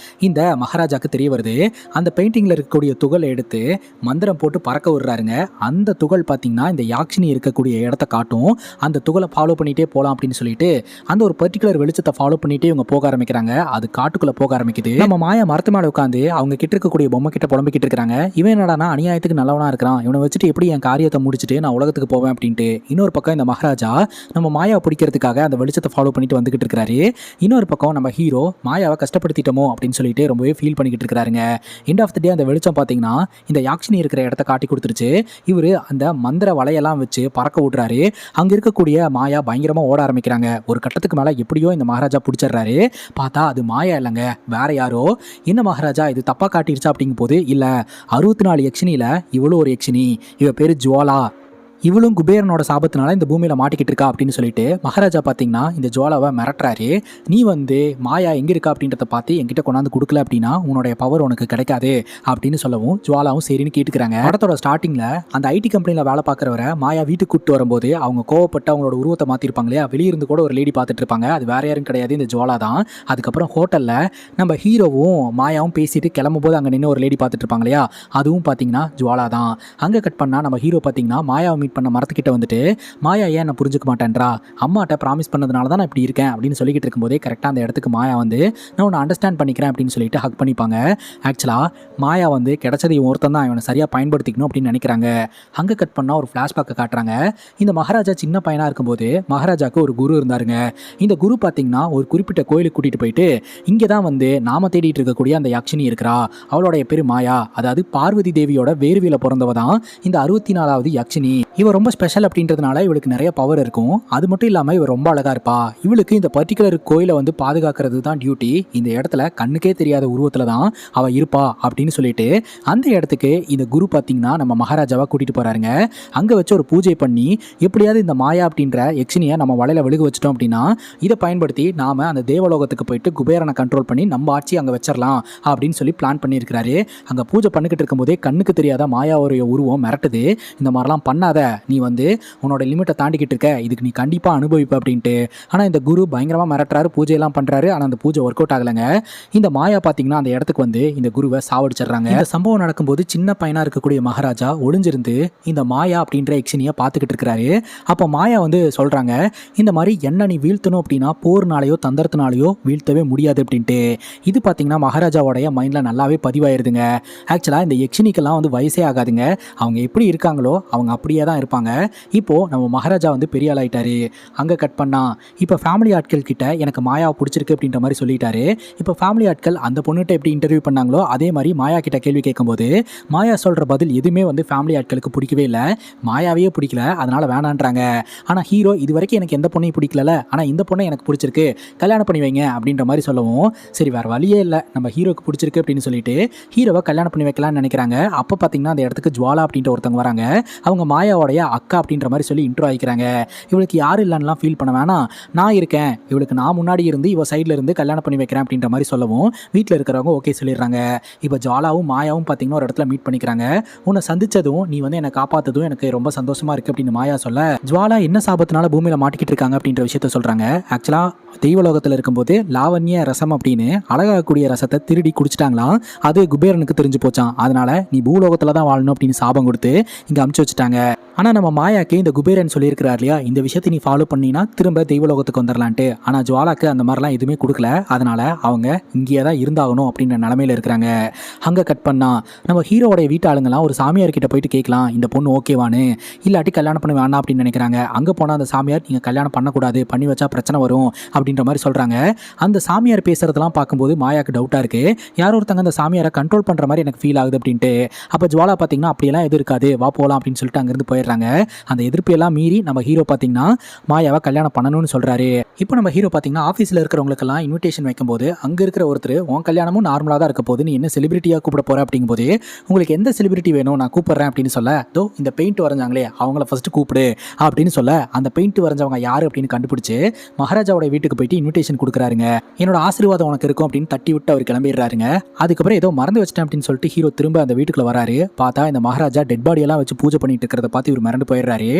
இந்த மகாராஜாக்கு தெரிய வருது. அந்த பெயிண்டிங்கில் இருக்கக்கூடிய துகளை எடுத்து மந்திரம் போட்டு பறக்க விடுறாருங்க. அந்த துகள் பார்த்தீங்கன்னா இந்த யாக்ஷினி இருக்கக்கூடிய இடத்த காட்டும். அந்த துகளை ஃபாலோ பண்ணிகிட்டே போகலாம் அப்படின்னு சொல்லிட்டு அந்த ஒரு பர்டிகுலர் வெளிச்சத்தை ஃபாலோ பண்ணிகிட்டே இவங்க போக ஆரம்பிக்கிறாங்க. அது காட்டுக்குள்ளே போக ஆரம்பிக்குது. நம்ம மாயா மரத்து மேலே உட்காந்து அவங்க கிட்ட இருக்கக்கூடிய பொம்மை கிட்ட புலம்பிக்கிட்டு இருக்கிறாங்க. இவன் என்னடா அநியாயத்துக்கு நல்லவனா இருக்கிறான், இவனை வச்சுட்டு எப்படி என் காரியத்தை முடிச்சுட்டு நான் உலகத்துக்கு போவேன் அப்படின்ட்டு. இன்னொரு பக்கம் இந்த மகாராஜா நம்ம மாயாவை பிடிக்கிறதுக்காக அந்த வெளிச்சத்தை ஃபாலோ பண்ணிட்டு வந்துகிட்டு இருக்காரு. இன்னொரு பக்கம் நம்ம ஹீரோ மாயாவை கஷ்டப்படுத்திட்டோமோ அப்படின்னு சொல்லிட்டு ரொம்பவே ஃபீல் பண்ணிக்கிட்டு இருக்காருங்க. எண்ட் ஆஃப் த டே அந்த வெளிச்சம் பார்த்தீங்கன்னா இந்த யாக்ஷினி இருக்கிற இடத்த காட்டி கொடுத்துருச்சு. இவர் அந்த மந்திர வலையெல்லாம் வச்சு பறக்க விடுறாரு. அங்கே இருக்கக்கூடிய மாயா பயங்கரமாக ஓட ஆரம்பிக்கிறாங்க. ஒரு கட்டத்துக்கு மேலே எப்படியோ இந்த மகாராஜா பிடிச்சிடுறாரு. பார்த்தா அது மாயா இல்லைங்க, வேற யாரோ. என்ன மகாராஜா இது தப்பா காட்டிருச்சா அப்படிங்கும் போது, இல்லை 64 யக்ஷினியில் இவ்வளோ ஒரு யக்ஷினி, இவ பேரு ஜுவாலா, இவளும் குபேரனோட சாபத்தினால இந்த பூமியில் மாட்டிக்கிட்டு இருக்கா அப்படின்னு சொல்லிட்டு மகாராஜா பார்த்தீங்கன்னா இந்த ஜுவாலாவை மிரட்டுறாரு. நீ வந்து மாயா எங்கே இருக்கா அப்படின்றத பார்த்து என்கிட்ட கொண்டாந்து கொடுக்கல அப்படின்னா உன்னுடைய பவர் உனக்கு கிடைக்காது அப்படின்னு சொல்லவும் ஜுவாலாவும் சரின்னு கேட்டுக்கிறாங்க. படத்தோட ஸ்டார்டிங்கில் அந்த ஐடி கம்பெனியில் வேலை பார்க்குறவரை மாயா வீட்டுக்கு கூப்பிட்டு வரும்போது அவங்க கோவப்பட்டு அவங்களோட உருவத்தை மாற்றிருப்பாங்க இல்லையா, வெளியிருந்து கூட ஒரு லேடி பார்த்துட்டு இருப்பாங்க. அது வேற யாரும் கிடையாது, இந்த ஜுவாலா தான். அதுக்கப்புறம் ஹோட்டலில் நம்ம ஹீரோவும் மாயாவும் பேசிட்டு கிளம்பும் போது அங்கே நின்று ஒரு லேடி பார்த்துட்டு இருப்பாங்க இல்லையா, அதுவும் பார்த்தீங்கன்னா ஜுவாலா தான். அங்கே கட் பண்ணால் நம்ம ஹீரோ பார்த்தீங்கன்னா மாயாவை பண்ண மரத்துக்கிட்ட வந்துட்டு, மாயா ஏன் நான் புரிஞ்சுக்க மாட்டேன்றா, அம்மாட்ட ப்ராமிஸ் பண்ணதுனால தான் நான் இப்படி இருக்கேன் அப்படின்னு சொல்லிக்கிட்டு இருக்கும்போதே கரெக்டாக அந்த இடத்துக்கு மாயா வந்து நான் உன்னை அண்டர்ஸ்டாண்ட் பண்ணிக்கிறேன் அப்படின்னு சொல்லிட்டு ஹக் பண்ணிப்பாங்க. ஆக்சுவலாக மாயா வந்து கிடைச்சது ஒருத்தன் தான், இவனை சரியாக பயன்படுத்திக்கணும் அப்படின்னு நினைக்கிறாங்க. அங்கே கட் பண்ணால் ஒரு ஃப்ளாஷ்பேக்கை காட்டுறாங்க. இந்த மகாராஜா சின்ன பையனாக இருக்கும்போது மகாராஜாவுக்கு ஒரு குரு இருந்தாருங்க. இந்த குரு பார்த்தீங்கன்னா ஒரு குறிப்பிட்ட கோயிலுக்கு கூட்டிகிட்டு போயிட்டு, இங்கே தான் வந்து நாம தேடிட்டு இருக்கக்கூடிய அந்த யக்ஷினி இருக்கிறா, அவளுடைய பேரு மாயா, அதாவது பார்வதி தேவியோட வேர்வியில் பிறந்தவ தான் இந்த 64வது யக்ஷினி. இவ ரொம்ப ஸ்பெஷல் அப்படின்றதுனால இவளுக்கு நிறைய பவர் இருக்கும். அது மட்டும் இல்லாமல் இவ ரொம்ப அழகா இருப்பா. இவளுக்கு இந்த பர்டிகுலர் கோயிலை வந்து பாதுகாக்கிறது தான் டியூட்டி. இந்த இடத்துல கண்ணுக்கே தெரியாத உருவத்துல தான் அவ இருப்பா அப்படின்னு சொல்லிட்டு அந்த இடத்துக்கு இந்த குரு பார்த்தீங்கன்னா நம்ம மகாராஜாவை கூட்டிட்டு போறாருங்க. அங்க வச்சு ஒரு பூஜை பண்ணி எப்படியாவது இந்த மாயா அப்படின்ற யக்ஷினியை நம்ம வலையில விழுக வச்சிட்டோம் அப்படின்னா இதை பயன்படுத்தி நாம அந்த தேவலோகத்துக்கு போயிட்டு குபேரனை கண்ட்ரோல் பண்ணி நம்ம ஆட்சி அங்கே வச்சிடலாம் அப்படின்னு சொல்லி பிளான் பண்ணியிருக்கிறாரு. அங்கே பூஜை பண்ணிக்கிட்டு இருக்கும்போதே கண்ணுக்கு தெரியாத மாயாவுடைய உருவம் மிரட்டுது. இந்த மாதிரிலாம் பண்ணாத, நீ வந்து உன்னோட லிமிட்டை தாண்டிக்கிட்டு இருக்க, இதுக்கு நீ கண்டிப்பாக அனுபவிப்ப அப்படின்ட்டு. ஆனால் இந்த குரு பயங்கரமாக மிரட்டுறாரு, பூஜையெல்லாம் பண்ணுறாரு. ஆனால் அந்த பூஜை ஒர்க் அவுட் ஆகலைங்க. இந்த மாயா பார்த்தீங்கன்னா அந்த இடத்துக்கு வந்து இந்த குருவை சாவடிச்சிடுறாங்க. இந்த சம்பவம் நடக்கும்போது சின்ன பையனாக இருக்கக்கூடிய மகாராஜா ஒளிஞ்சிருந்து இந்த மாயா அப்படின்ற யக்ஷினியை பார்த்துக்கிட்டு இருக்கிறாரு. அப்போ மாயா வந்து சொல்கிறாங்க, இந்த மாதிரி என்ன நீ வீழ்த்தணும் அப்படின்னா போர்னாலேயோ தந்திரத்தினாலேயோ வீழ்த்தவே முடியாது அப்படின்ட்டு. இது பார்த்தீங்கன்னா மகாராஜாவோடைய மைண்டில் நல்லாவே பதிவாயிருதுங்க. ஆக்சுவலாக இந்த யக்ஷினிக்கெல்லாம் வந்து வயசே ஆகாதுங்க. அவங்க எப்படி இருக்காங்களோ அவங்க அப்படியே தான் இருப்பாங்க. இப்போது நம்ம மகாராஜா வந்து பெரிய ஆள் ஆயிட்டாரு. அங்கே கட் பண்ணா இப்போ ஃபேமிலி ஆட்கள் கிட்ட எனக்கு மாயாவை பிடிச்சிருக்கு அப்படின்ற மாதிரி சொல்லிட்டாரு. இப்போ ஃபேமிலி ஆட்கள் அந்த பொண்ணுகிட்ட எப்படி இன்டர்வியூ பண்ணாங்களோ அதே மாதிரி மாயா கிட்ட கேள்வி கேட்கும்போது மாயா சொல்கிற பதில் எதுவுமே வந்து ஃபேமிலி ஆட்களுக்கு பிடிக்கவே இல்லை. மாயாவையே பிடிக்கல, அதனால வேணான்றாங்க. ஆனால் ஹீரோ இது வரைக்கும் எனக்கு எந்த பொண்ணையும் பிடிக்கல, ஆனால் இந்த பொண்ணை எனக்கு பிடிச்சிருக்கு, கல்யாணம் பண்ணி வைங்க அப்படின்ற மாதிரி சொல்லவும் சரி வேறு வழியே இல்லை, நம்ம ஹீரோக்கு பிடிச்சிருக்கு அப்படின்னு சொல்லிட்டு ஹீரோவை கல்யாணம் பண்ணி வைக்கலாம்னு நினைக்கிறாங்க. அப்போ பார்த்தீங்கன்னா அந்த இடத்துக்கு ஜுவாலா அப்படின்ற ஒருத்தவங்க வராங்க. அவங்க மாயாவோடைய அக்கா அப்படின்ற மாதிரி சொல்லி இன்ட்ரோ ஆகிக்கிறாங்க. இவளுக்கு யாரும் இல்லைன்னா ஃபீல் பண்ண வேணாம், நான் இருக்கேன், இவளுக்கு நான் முன்னாடி இருந்து இவ சைடில் இருந்து கல்யாணம் பண்ணி வைக்கிறேன் அப்படின்ற மாதிரி சொல்லவும் வீட்டில் இருக்கிறவங்க ஓகே சொல்லிடுறாங்க. இப்போ ஜுவாலாவும் மாயாவும் பார்த்தீங்கன்னா ஒரு இடத்துல மீட் பண்ணிக்கிறாங்க. உன்னை சந்திச்சதும் நீ வந்து என்னை காப்பாற்றதும் எனக்கு ரொம்ப சந்தோஷமா இருக்கு அப்படின்னு மாயா சொல்ல ஜுவாலா என்ன சாபத்தினால பூமியில் மாட்டிக்கிட்டு இருக்காங்க அப்படின்ற விஷயத்த சொல்கிறாங்க. ஆக்சுவலாக தெய்வலோகத்தில் இருக்கும்போது லாவண்ய ரசம் அப்படின்னு அழகாகக்கூடிய ரசத்தை திருடி குடிச்சிட்டாங்களாம். அது குபேரனுக்கு தெரிஞ்சு போச்சான். அதனால நீ பூலோகத்தில் தான் வாழணும் அப்படின்னு சாபம் கொடுத்து இங்கே அமுச்சு வச்சுட்டாங்க. ஆனால் நம்ம மாயாக்கு இந்த குபேரன் சொல்லியிருக்கிறார் இல்லையா, இந்த விஷயத்தை நீ ஃபாலோ பண்ணினா திரும்ப தெய்வலோகத்துக்கு வந்துடலான்ட்டு. ஆனால் ஜுவாலாக்கு அந்த மாதிரிலாம் எதுவுமே கொடுக்கல. அதனால அவங்க இங்கேயே தான் இருந்தாகணும் அப்படின்ற நிலமையில இருக்கிறாங்க. அங்கே கட் பண்ணா நம்ம ஹீரோடைய வீட்டு ஆளுங்கெல்லாம் ஒரு சாமியார் கிட்ட போயிட்டு கேட்கலாம் இந்த பொண்ணு ஓகேவானு, இல்லாட்டி கல்யாணம் பண்ண வேண்டாம் அப்படின்னு நினைக்கிறாங்க. அங்கே போனால் அந்த சாமியார் நீங்கள் கல்யாணம் பண்ணக்கூடாது, பண்ணி வச்சா பிரச்சனை வரும் அப்படின்ற மாதிரி சொல்கிறாங்க. அந்த சாமியார் பேசுறதெல்லாம் பார்க்கும்போது மாயாக்கு டவுட்டாக இருக்குது. யாரோ ஒருத்தங்க அந்த சாமியாரை கண்ட்ரோல் பண்ணுற மாதிரி எனக்கு ஃபீல் ஆகுது அப்படின்ட்டு. அப்போ ஜுவாலா பார்த்தீங்கன்னா அப்படியெல்லாம் எது இருக்காது, வா போகலாம் அப்படின்னு சொல்லிட்டு அங்கேருந்து போயிடுறாங்க. அந்த எதிர்ப்பையெல்லாம் மீறி நம்ம ஹீரோ பார்த்தீங்கன்னா மாயாவை கல்யாணம் பண்ணணும்னு சொல்கிறாரு. இப்போ நம்ம ஹீரோ பார்த்தீங்கன்னா ஆஃபீஸில் இருக்கிறவங்களுக்கெல்லாம் இன்விடேஷன் வைக்கும்போது அங்கே இருக்கிற ஒருத்தர் உன் கல்யாணமும் நார்மலாக தான் இருக்க போது, நீ என்ன செலிபிரிட்டியாக கூப்பிட போகிற அப்படிங்கும்போது உங்களுக்கு எந்த செலிபிரிட்டி வேணும் நான் கூப்பிட்றேன் அப்படின்னு சொல்ல, தோ இந்த பெயிண்ட் வரைஞ்சாங்களே அவங்கள ஃபஸ்ட்டு கூப்பிடு அப்படின்னு சொல்ல அந்த பெயிண்ட் வரைஞ்சவங்க யார் அப்படின்னு கண்டுபிடிச்சு மகாராஜாவோட வீட்டுக்கு போயிட்டு இன்விடேஷன் கொடுக்குறாருங்க. என்னோட ஆசீர்வாதம் உனக்கு இருக்கும் அப்படின்னு தட்டி விட்டு அவர் கிளம்பிடுறாருங்க. அதுக்கப்புறம் ஏதோ மறந்து வச்சிட்டேன் அப்படின்னு சொல்லிட்டு ஹீரோ திரும்ப அந்த வீட்டுக்குள்ள வராரு. பார்த்தா இந்த மகாராஜா டெட் பாடியெல்லாம் வச்சு பூஜை பண்ணிட்டு இருக்கிறத பார்த்து இவர் மிரண்டு போயிடுறாரு.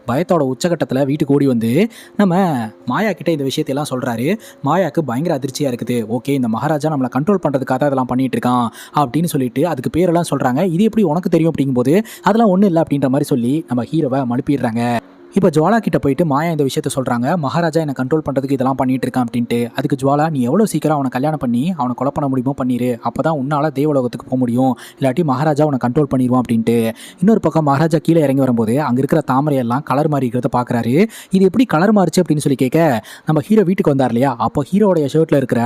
பயத்தோட உச்சகட்டத்தில் வீட்டுக்கு ஓடி வந்து நம்ம மாயா கிட்ட இந்த விஷயத்தையெல்லாம் சொல்றாரு. மாயாக்கு பயங்கர அதிர்ச்சியா இருக்குது. ஓகே, இந்த மகாராஜா நம்மளை கண்ட்ரோல் பண்றதுக்காக அதெல்லாம் பண்ணிட்டு இருக்கான் அப்படின்னு சொல்லிட்டு அதுக்கு பேரெல்லாம் சொல்றாங்க. இது எப்படி உனக்கு தெரியும் அப்படிங்கும்போது அதெல்லாம் ஒன்றும் இல்லை அப்படின்ற மாதிரி சொல்லி நம்ம ஹீரோவை மழுப்பிடுறாங்க. இப்போ ஜுவாலா கிட்ட போயிட்டு மாயா இந்த விஷயத்த சொல்கிறாங்க. மகாராஜா என்னை கண்ட்ரோல் பண்ணுறதுக்கு இதெல்லாம் பண்ணிட்டு இருக்கான் அப்படின்ட்டு. அதுக்கு ஜுவாலா நீ எவ்வளோ சீக்கிரம் அவனை கல்யாணம் பண்ணி அவனை கொலை பண்ண முடியுமோ பண்ணிடு, அப்போ தான் உன்னால் தேவலோகத்துக்கு போக முடியும், இல்லாட்டி மகாராஜா அவனை கண்ட்ரோல் பண்ணிடுவான் அப்படின்ட்டு. இன்னொரு பக்கம் மகாராஜா கீழே இறங்கி வரும்போது அங்கே இருக்கிற தாமரையெல்லாம் கலர் மாறி இருக்கிறத பார்க்குறாரு. இது எப்படி கலர் மாறிச்சு அப்படின்னு சொல்லி கேட்க நம்ம ஹீரோ வீட்டுக்கு வந்தார் இல்லையா, அப்போ ஹீரோடைய ஷர்ட்டில் இருக்கிற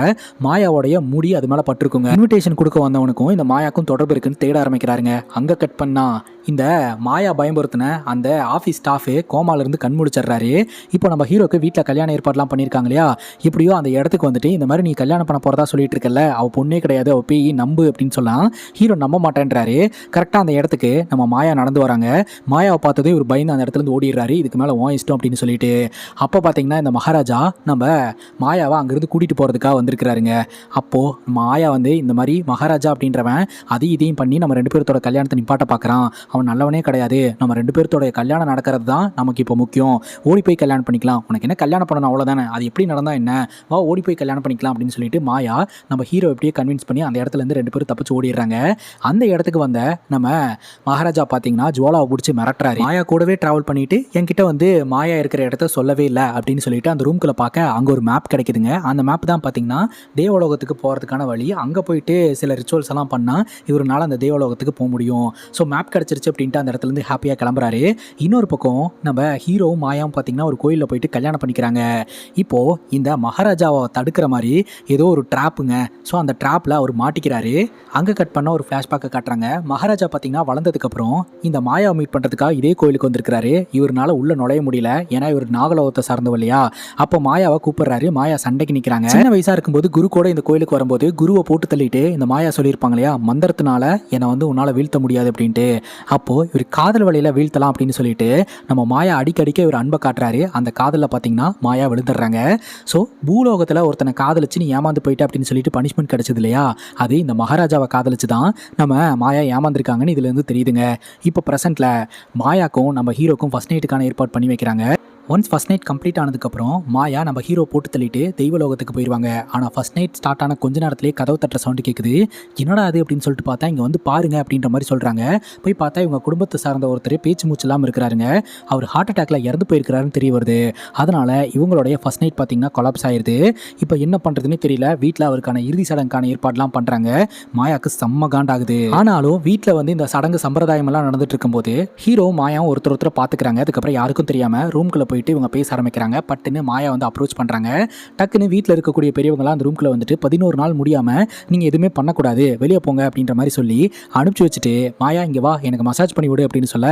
மாயாவோடைய முடி அது மேலே பட்டிருக்குங்க. இன்விடேஷன் கொடுக்க வந்தவனுக்கும் இந்த மாயாக்கும் தொடர்பு இருக்குன்னு தேட ஆரம்பிக்கிறாருங்க. அங்கே கட் பண்ணா இந்த மாயா பயம்படுத்தின அந்த ஆஃபீஸ் ஸ்டாஃபு கோமாலிருந்து கண் முடிச்சிடுறாரு. இப்போ நம்ம ஹீரோக்கு வீட்டில் கல்யாண ஏற்பாடுலாம் பண்ணியிருக்காங்க இல்லையா, இப்படியோ அந்த இடத்துக்கு வந்துட்டு இந்த மாதிரி நீ கல்யாணம் பண்ண போகிறதா சொல்லிட்டு இருக்கல, அவள் பொண்ணே கிடையாது, அவள் போய் நம்பு அப்படின்னு சொல்லலாம். ஹீரோ நம்ப மாட்டேன்றாரு. கரெக்டாக அந்த இடத்துக்கு நம்ம மாயா நடந்து வராங்க. மாயாவை பார்த்ததே ஒரு பயந்து அந்த இடத்துலேருந்து ஓடிடுறாரு. இதுக்கு மேலே உன் இஷ்டம் அப்படின்னு சொல்லிட்டு. அப்போ பார்த்தீங்கன்னா இந்த மகாராஜா நம்ம மாயாவை அங்கேருந்து கூட்டிகிட்டு போகிறதுக்காக வந்திருக்கிறாருங்க. அப்போது மாயா வந்து இந்த மாதிரி மகாராஜா அப்படின்றவன் அதையும் இதையும் பண்ணி நம்ம ரெண்டு பேர்த்தோட கல்யாணத்தை நிப்பாட்ட பார்க்குறான், அவன் நல்லவனே கிடையாது, நம்ம ரெண்டு பேர்த்தோட கல்யாணம் நடக்கிறது தான் நமக்கு இப்போ முக்கியம், ஓடி போய் கல்யாணம் பண்ணிக்கலாம், உனக்கு என்ன கல்யாணம் பண்ணணும் அவ்வளோதானே, அது எப்படி நடந்தால் என்ன, வா ஓடி போய் கல்யாணம் பண்ணிக்கலாம் அப்படின்னு சொல்லிட்டு மாயா நம்ம ஹீரோ எப்படியே கன்வின்ஸ் பண்ணி அந்த இடத்துலேருந்து ரெண்டு பேரும் தப்பிச்சு ஓடிடுறாங்க. அந்த இடத்துக்கு வந்த நம்ம மகாராஜா பார்த்தீங்கன்னா ஜுவாலாவை பிடிச்சி மிரட்டுறாரு. மாயா கூடவே ட்ராவல் பண்ணிட்டு என்கிட்ட வந்து மாயா இருக்கிற இடத்த சொல்லவே இல்லை அப்படின்னு சொல்லிட்டு அந்த ரூம்குள்ளே பார்க்க அங்கே ஒரு மேப் கிடைக்குதுங்க. அந்த மேப் தான் பார்த்தீங்கன்னா தேவலோகத்துக்கு போகிறதுக்கான வழி. அங்கே போயிட்டு சில ரிச்சுவல்ஸ் எல்லாம் பண்ணால் இவருனால அந்த தேவலோகத்துக்கு போக முடியும். ஸோ மேப் கிடச்சிருச்சு அப்படின்ட்டு அந்த இடத்துலேருந்து ஹாப்பியாக கிளம்புறாரு. இன்னொரு பக்கம் நம்ம ஹீரோவும் மாயாவும் பார்த்தீங்கன்னா ஒரு கோயிலில் போயிட்டு கல்யாணம் பண்ணிக்கிறாங்க. இப்போது இந்த மகாராஜாவை தடுக்கிற மாதிரி ஏதோ ஒரு ட்ராப்புங்க. ஸோ அந்த ட்ராப்பில் அவர் மாட்டிக்கிறாரு. அங்கே கட் பண்ண ஒரு ஃப்ளாஷ்பேக்கை காட்டுறாங்க. மகாராஜா பார்த்தீங்கன்னா வளர்ந்ததுக்கப்புறம் இந்த மாயாவை மீட் பண்ணுறதுக்காக இதே கோயிலுக்கு வந்திருக்கிறாரு. இவரால் உள்ளே நுழைய முடியல, ஏன்னா இவர் நாகலோகத்தை சார்ந்தவர் இல்லையா. அப்போ மாயாவை கூப்பிடுறாரு. மாயா சண்டைக்கு நிற்கிறாங்க. சின்ன வயசாக இருக்கும்போது குரு கூட இந்த கோயிலுக்கு வரும்போது குருவை போட்டு தள்ளிட்டு இந்த மாயா சொல்லியிருப்பாங்க இல்லையா, மந்திரத்தினால என்னை வந்து உன்னால் வீழ்த்த முடியாது அப்படின்ட்டு. அப்போது இவர் காதல் வழியில் வீழ்த்தலாம் அப்படின்னு சொல்லிட்டு நம்ம மாயா அடிக்கடிக்க இவர் அன்பை காட்டுறாரு. அந்த காதலில் பார்த்தீங்கன்னா மாயா விழுந்துடுறாங்க. ஸோ பூலோகத்தில் ஒருத்தனை காதலிச்சு நீ ஏமாந்து போயிட்ட அப்படின்னு சொல்லிட்டு பனிஷ்மெண்ட் கிடைச்சது இல்லையா, அது இந்த மகாராஜாவை காதலிச்சு தான் நம்ம மாயா ஏமாந்துருக்காங்கன்னு இதுலேருந்து தெரியுதுங்க. இப்போ ப்ரெசென்ட்டில் மாயாக்கும் நம்ம ஹீரோக்கும் ஃபர்ஸ்ட் நைட்டுக்கான ஏற்பாடு பண்ணி வைக்கிறாங்க. ஒன்ஸ் ஃபர்ஸ்ட் நைட் கம்ப்ளீட் ஆனதுக்கப்புறம் மாயா நம்ம ஹீரோ போட்டு தள்ளிட்டு தெய்வலோகத்துக்கு போயிடுவாங்க. ஆனால் ஃபர்ஸ்ட் நைட் ஸ்டார்ட் ஆன கொஞ்ச நேரத்திலே கதவு தட்டுற சவுண்டு கேட்குது. என்னடா அது அப்படின்னு சொல்லிட்டு பார்த்தா இங்கே வந்து பாருங்க அப்படின்ற மாதிரி சொல்கிறாங்க. போய் பார்த்தா இவங்க குடும்பத்தை சார்ந்த ஒருத்தர் பேச்சு மூச்சு இல்லாமல் இருக்கிறாருங்க. அவர் ஹார்ட் அட்டாக்ல இறந்து போயிருக்கிறாருன்னு தெரிய வருது. அதனால் இவங்களுடைய ஃபர்ஸ்ட் நைட் பார்த்தீங்கன்னா கொலாப்ஸ் ஆயிடுது. இப்போ என்ன பண்ணுறதுன்னு தெரியல. வீட்டில் அவருக்கான இறுதி சடங்குக்கான ஏற்பாடுலாம் பண்ணுறாங்க. மாயாவுக்கு செம்ம காண்டாகுது. ஆனாலும் வீட்டில் வந்து இந்த சடங்கு சம்பிரதாயம் எல்லாம் நடந்துட்டு இருக்கும்போது ஹீரோ மாயாவும் ஒருத்தர் பார்த்துக்கிறாங்க. அதுக்கப்புறம் யாருக்கும் தெரியாமல் ரூம்குள்ளே போயிட்டு இவங்க பேச ஆரம்பிக்கிறாங்க. பட்டுன்னு மாயா வந்து அப்ரோச் பண்ணுறாங்க. டக்குன்னு வீட்டில் இருக்கக்கூடிய பெரியவங்களாம் அந்த ரூம்குள்ளே வந்துட்டு 11 நாள் முடியாமல் நீங்கள் எதுவுமே பண்ணக்கூடாது, வெளியே போங்க அப்படின்ற மாதிரி சொல்லி அனுப்பிச்சி வச்சுட்டு மாயா இங்கே வா எனக்கு மசாஜ் பண்ணி விடு அப்படின்னு சொல்ல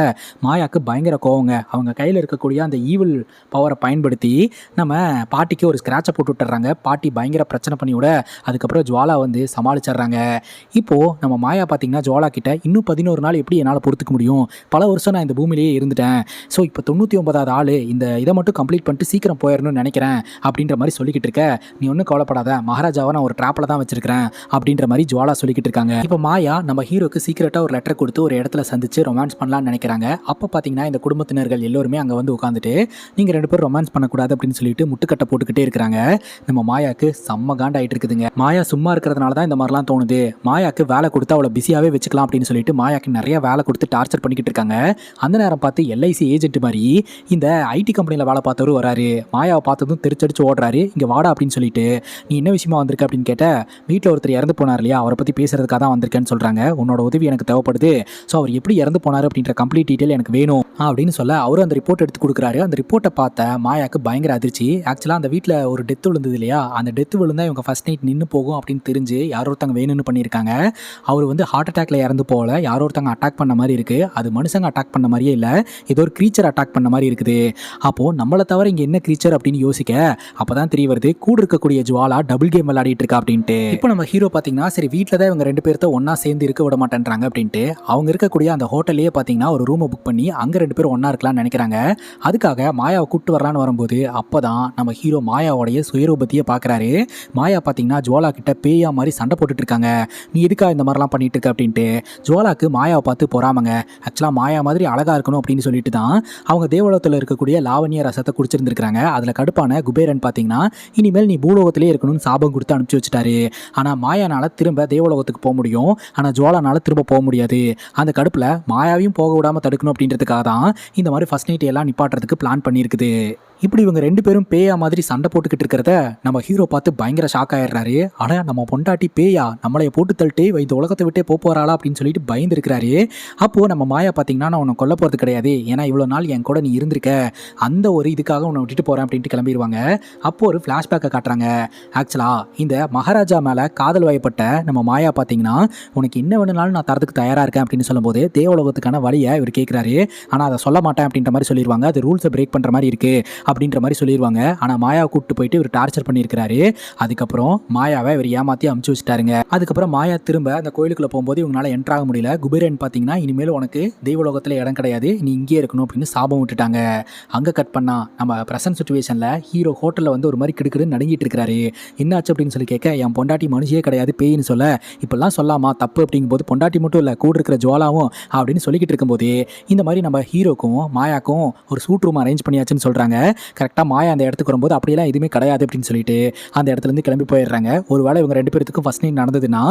மாயாவுக்கு பயங்கர கோவங்க. அவங்க கையில் இருக்கக்கூடிய அந்த ஈவில் பவரை பயன்படுத்தி நம்ம பாட்டிக்கு ஒரு ஸ்க்ராட்சை போட்டு விட்டுறாங்க. பாட்டி பயங்கர பிரச்சனை பண்ணி விட அதுக்கப்புறம் ஜுவாலா வந்து சமாளிச்சிடுறாங்க. இப்போது நம்ம மாயா பார்த்தீங்கன்னா ஜுவாலா கிட்ட இன்னும் 11 நாள் எப்படி என்னால் பொறுத்துக்க முடியும், பல வருஷம் நான் இந்த பூமியிலேயே இருந்துட்டேன். ஸோ இப்போ 99வது ஆள் இந்த இதை மட்டும் கம்ப்ளீட் பண்ணிட்டு சீக்கிரம் போயிடணும்னு நினைக்கிறேன் அப்படின்ற மாதிரி சொல்லிக்கிட்டு இருக்க. நீ ஒன்றும் கவலைப்படாத, மகாராஜாவை நான் ஒரு ட்ராப்பில் தான் வச்சிருக்கிறேன் அப்படின்ற மாதிரி ஜுவாலா சொல்லிக்கிட்டு இருக்காங்க. இப்போ மாயா நம்ம ஹீரோக்கு சீக்கிரட்டாக ஒரு லெட்டர் கொடுத்து ஒரு இடத்துல சந்திச்சு ரொமான்ஸ் பண்ணலாம்னு நினைக்கிறாங்க. அப்போ பார்த்தீங்கன்னா இந்த குடும்பத்தினர்கள் எல்லோருமே அங்கே வந்து உட்காந்துட்டு நீங்கள் 2 பேரும் ரொமான்ஸ் பண்ணக்கூடாது அப்படின்னு சொல்லிட்டு முட்டுக்கட்டை போட்டுக்கிட்டே இருக்கிறாங்க. நம்ம மாயாவுக்கு செம்ம காண்டாயிட்டு இருக்குதுங்க. மாயா சும்மா இருக்கிறதுனால தான் இந்த மாதிரிலாம் தோணுது. மாயாவுக்கு வேலை கொடுத்து அவளை பிஸியாகவே வச்சுக்கலாம் அப்படின்னு சொல்லிட்டு மாயாவுக்கு நிறைய வேலை கொடுத்து டார்ச்சர் பண்ணிக்கிட்டு இருக்காங்க. அந்த நேரம் பார்த்து எல்ஐசி ஏஜென்ட் மாதிரி இந்த ஐடி கம்பெனியில் வேலை பார்த்தவரும் வராரு. மாயாவை பார்த்ததும் தெரிச்சடிச்சு ஓடுறாரு. இங்கே வாடா அப்படின்னு சொல்லிட்டு நீ என்ன விஷயமா வந்திருக்க அப்படின்னு கேட்ட, வீட்டில் ஒருத்தர் இறந்து போனார் இல்லையா, அவரை பற்றி பேசுறதுக்காக தான் வந்திருக்கேன்னு சொல்கிறாங்க. உன்னோட உதவி எனக்கு தேவைப்படுது. ஸோ அவர் எப்படி இறந்து போனார் அப்படின்ற கம்ப்ளீட் டீட்டெயில் எனக்கு வேணும் அப்படின்னு சொல்ல அவரும் அந்த ரிப்போர்ட் எடுத்து கொடுக்குறாரு. அந்த ரிப்போர்ட்டை பார்த்த மாயாவுக்கு பயங்கர அதிர்ச்சி. ஆக்சுவலாக அந்த வீட்டில் ஒரு டெத்து விழுந்தது இல்லையா, அந்த டெத்து விழுந்தா இவங்க ஃபர்ஸ்ட் நைட் நின்று போகும் அப்படின்னு தெரிஞ்சு யாரோ ஒருத்தங்க வேணும்னு பண்ணியிருக்காங்க. அவர் வந்து ஹார்ட் அட்டாக்ல இறந்து போகல, யாரோ ஒருத்தங்க அட்டாக் பண்ண மாதிரி இருக்குது. அது மனுஷங்க அட்டாக் பண்ண மாதிரியே இல்லை, ஏதோ ஒரு க்ரீச்சர் அட்டாக் பண்ண மாதிரி இருக்குது. அப்போது நம்மளை தவிர இங்கே என்ன க்ரீச்சர் அப்படின்னு யோசிக்க அப்போ தான் தெரிய வருது கூட இருக்கக்கூடிய ஜுவாலா டபுள் கேம் விளையாடிட்டு இருக்கா அப்படின்ட்டு. இப்போ நம்ம ஹீரோ பார்த்தீங்கன்னா சரி வீட்டில் தான் இவங்க 2 பேர்த்த ஒன்றா சேர்ந்து இருக்க விட மாட்டேன்றாங்க அப்படின்ட்டு அவங்க இருக்கக்கூடிய அந்த ஹோட்டல்லையே பார்த்தீங்கன்னா ஒரு ரூமை புக் பண்ணி அங்கே 2 பேரும் ஒன்றா இருக்கலாம்னு நினைக்கிறாங்க. அதுக்காக மாயாவை கூப்பிட்டு வரலான்னு வரும்போது அப்போ தான் நம்ம ஹீரோ மாயாவோடைய சுயரூபத்தையே பார்க்குறாரு. மாயா பார்த்தீங்கன்னா ஜுவாலா கிட்ட பேயா மாதிரி சண்டை போட்டுட்டு இருக்காங்க. நீ எதுக்காக இந்த மாதிரிலாம் பண்ணிட்டு இருக்க அப்படின்ட்டு. ஜுவாலாக்கு மாயாவை பார்த்து போறாமங்க. ஆக்சுவலாக மாயா மாதிரி அழகாக இருக்கணும் அப்படின்னு சொல்லிட்டு தான் அவங்க தேவலோகத்தில் இருக்கக்கூடிய லாவணிய ரசத்தை குடிச்சிருந்துருக்காங்க. அதில் கடுப்பான குபேரன் பார்த்தீங்கன்னா இனிமேல் நீ பூலோகத்திலே இருக்கணும்னு சாபம் கொடுத்து அனுப்பிச்சு வச்சுட்டாரு. ஆனால் மாயானால திரும்ப தேவலோகத்துக்கு போக முடியும், ஆனால் ஜுவாலானால திரும்ப போக முடியாது. அந்த கடுப்பில் மாயாவையும் போக விடாமல் தடுக்கணும் அப்படின்றதுக்காக தான் இந்த மாதிரி ஃபர்ஸ்ட் நைட் எல்லாம் நிப்பாட்டுறதுக்கு பிளான் பண்ணியிருக்குது. இப்படி இவங்க 2 பேரும் பேயா மாதிரி சண்டை போட்டுக்கிட்டு இருக்கிறத நம்ம ஹீரோ பார்த்து பயங்கர ஷாக் ஆயிடுறாரு. ஆனால் நம்ம பொண்டாட்டி பேயா நம்மளைய போட்டு தள்ளிட்டு இந்த உலகத்தை விட்டே போறாளா அப்படின்னு சொல்லிட்டு பயந்து இருக்கிறாரு. அப்போது நம்ம மாயா பார்த்தீங்கன்னா நான் உன்னை கொல்ல போகிறது கிடையாது, ஏன்னா இவ்வளோ நாள் என் கூட நீ இருந்திருக்க, அந்த ஒரு இதுக்காக உன்னை விட்டுட்டு போகிறேன் அப்படின்ட்டு கிளம்பிடுவாங்க. அப்போ ஒரு ஃப்ளாஷ்பேக்கை காட்டுறாங்க. ஆக்சுவலாக இந்த மகாராஜா மேலே காதல் வயப்பட்ட நம்ம மாயா பார்த்தீங்கன்னா உனக்கு என்ன வேணுனாலும் நான் தரத்துக்கு தயாராக இருக்கேன் அப்படின்னு சொல்லும்போது தேவலோகத்துக்கான வழியை இவர் கேட்குறாரு. ஆனால் அதை சொல்ல மாட்டேன் அப்படின்ற மாதிரி சொல்லிடுவாங்க. அது ரூல்ஸை பிரேக் பண்ணுற மாதிரி இருக்குது அப்படின்ற மாதிரி சொல்லிடுவாங்க. ஆனால் மாயாவை கூப்பிட்டு போயிட்டு இவர் டார்ச்சர் பண்ணியிருக்கிறாரு. அதுக்கப்புறம் மாயாவை இவர் ஏமாற்றி அமுச்சு வச்சுட்டாருங்க. அதுக்கப்புறம் மாயா திரும்ப அந்த கோயிலுக்குள்ள போகும்போது இவங்களால என்ட்ரு ஆக முடியல. குபேரன் பார்த்தீங்கன்னா இனிமேல் உனக்கு தெய்வலோகத்தில் இடம் கிடையாது, நீ இங்கே இருக்கணும் அப்படின்னு சாபம் விட்டுட்டாங்க. அங்கே கட் பண்ணா நம்ம ப்ரெசன்ட் சுச்சுவேஷனில் ஹீரோ ஹோட்டலில் வந்து ஒரு மாதிரி கிடுக்கிடுன்னு நடுங்கிட்டு இருக்கிறாரு. என்னாச்சு அப்படின்னு சொல்லி கேட்க என் பொண்டாட்டி மனுஷியே கிடையாது பேயின்னு சொல்ல இப்பெல்லாம் சொல்லாமா தப்பு அப்படிங்கும்போது பொண்டாட்டி மட்டும் இல்லை கூட இருக்கிற ஜுவாலாவும் அப்படின்னு சொல்லிக்கிட்டு இருக்கும்போது இந்த மாதிரி நம்ம ஹீரோக்கும் மாயாக்கும் ஒரு சூட் ரூம் அரேஞ்ச் பண்ணியாச்சுன்னு சொல்கிறாங்க. கரெக்டாக மாயா அந்த இடத்துக்கு வரும்போது அப்படியெல்லாம் எதுவுமே கிடையாது அப்படின்னு சொல்லிட்டு அந்த இடத்துலேருந்து கிளம்பி போயிடுறாங்க. ஒரு வேளை இவங்க 2 பேருக்கும் ஃபர்ஸ்ட் நைட் நடந்ததுன்னா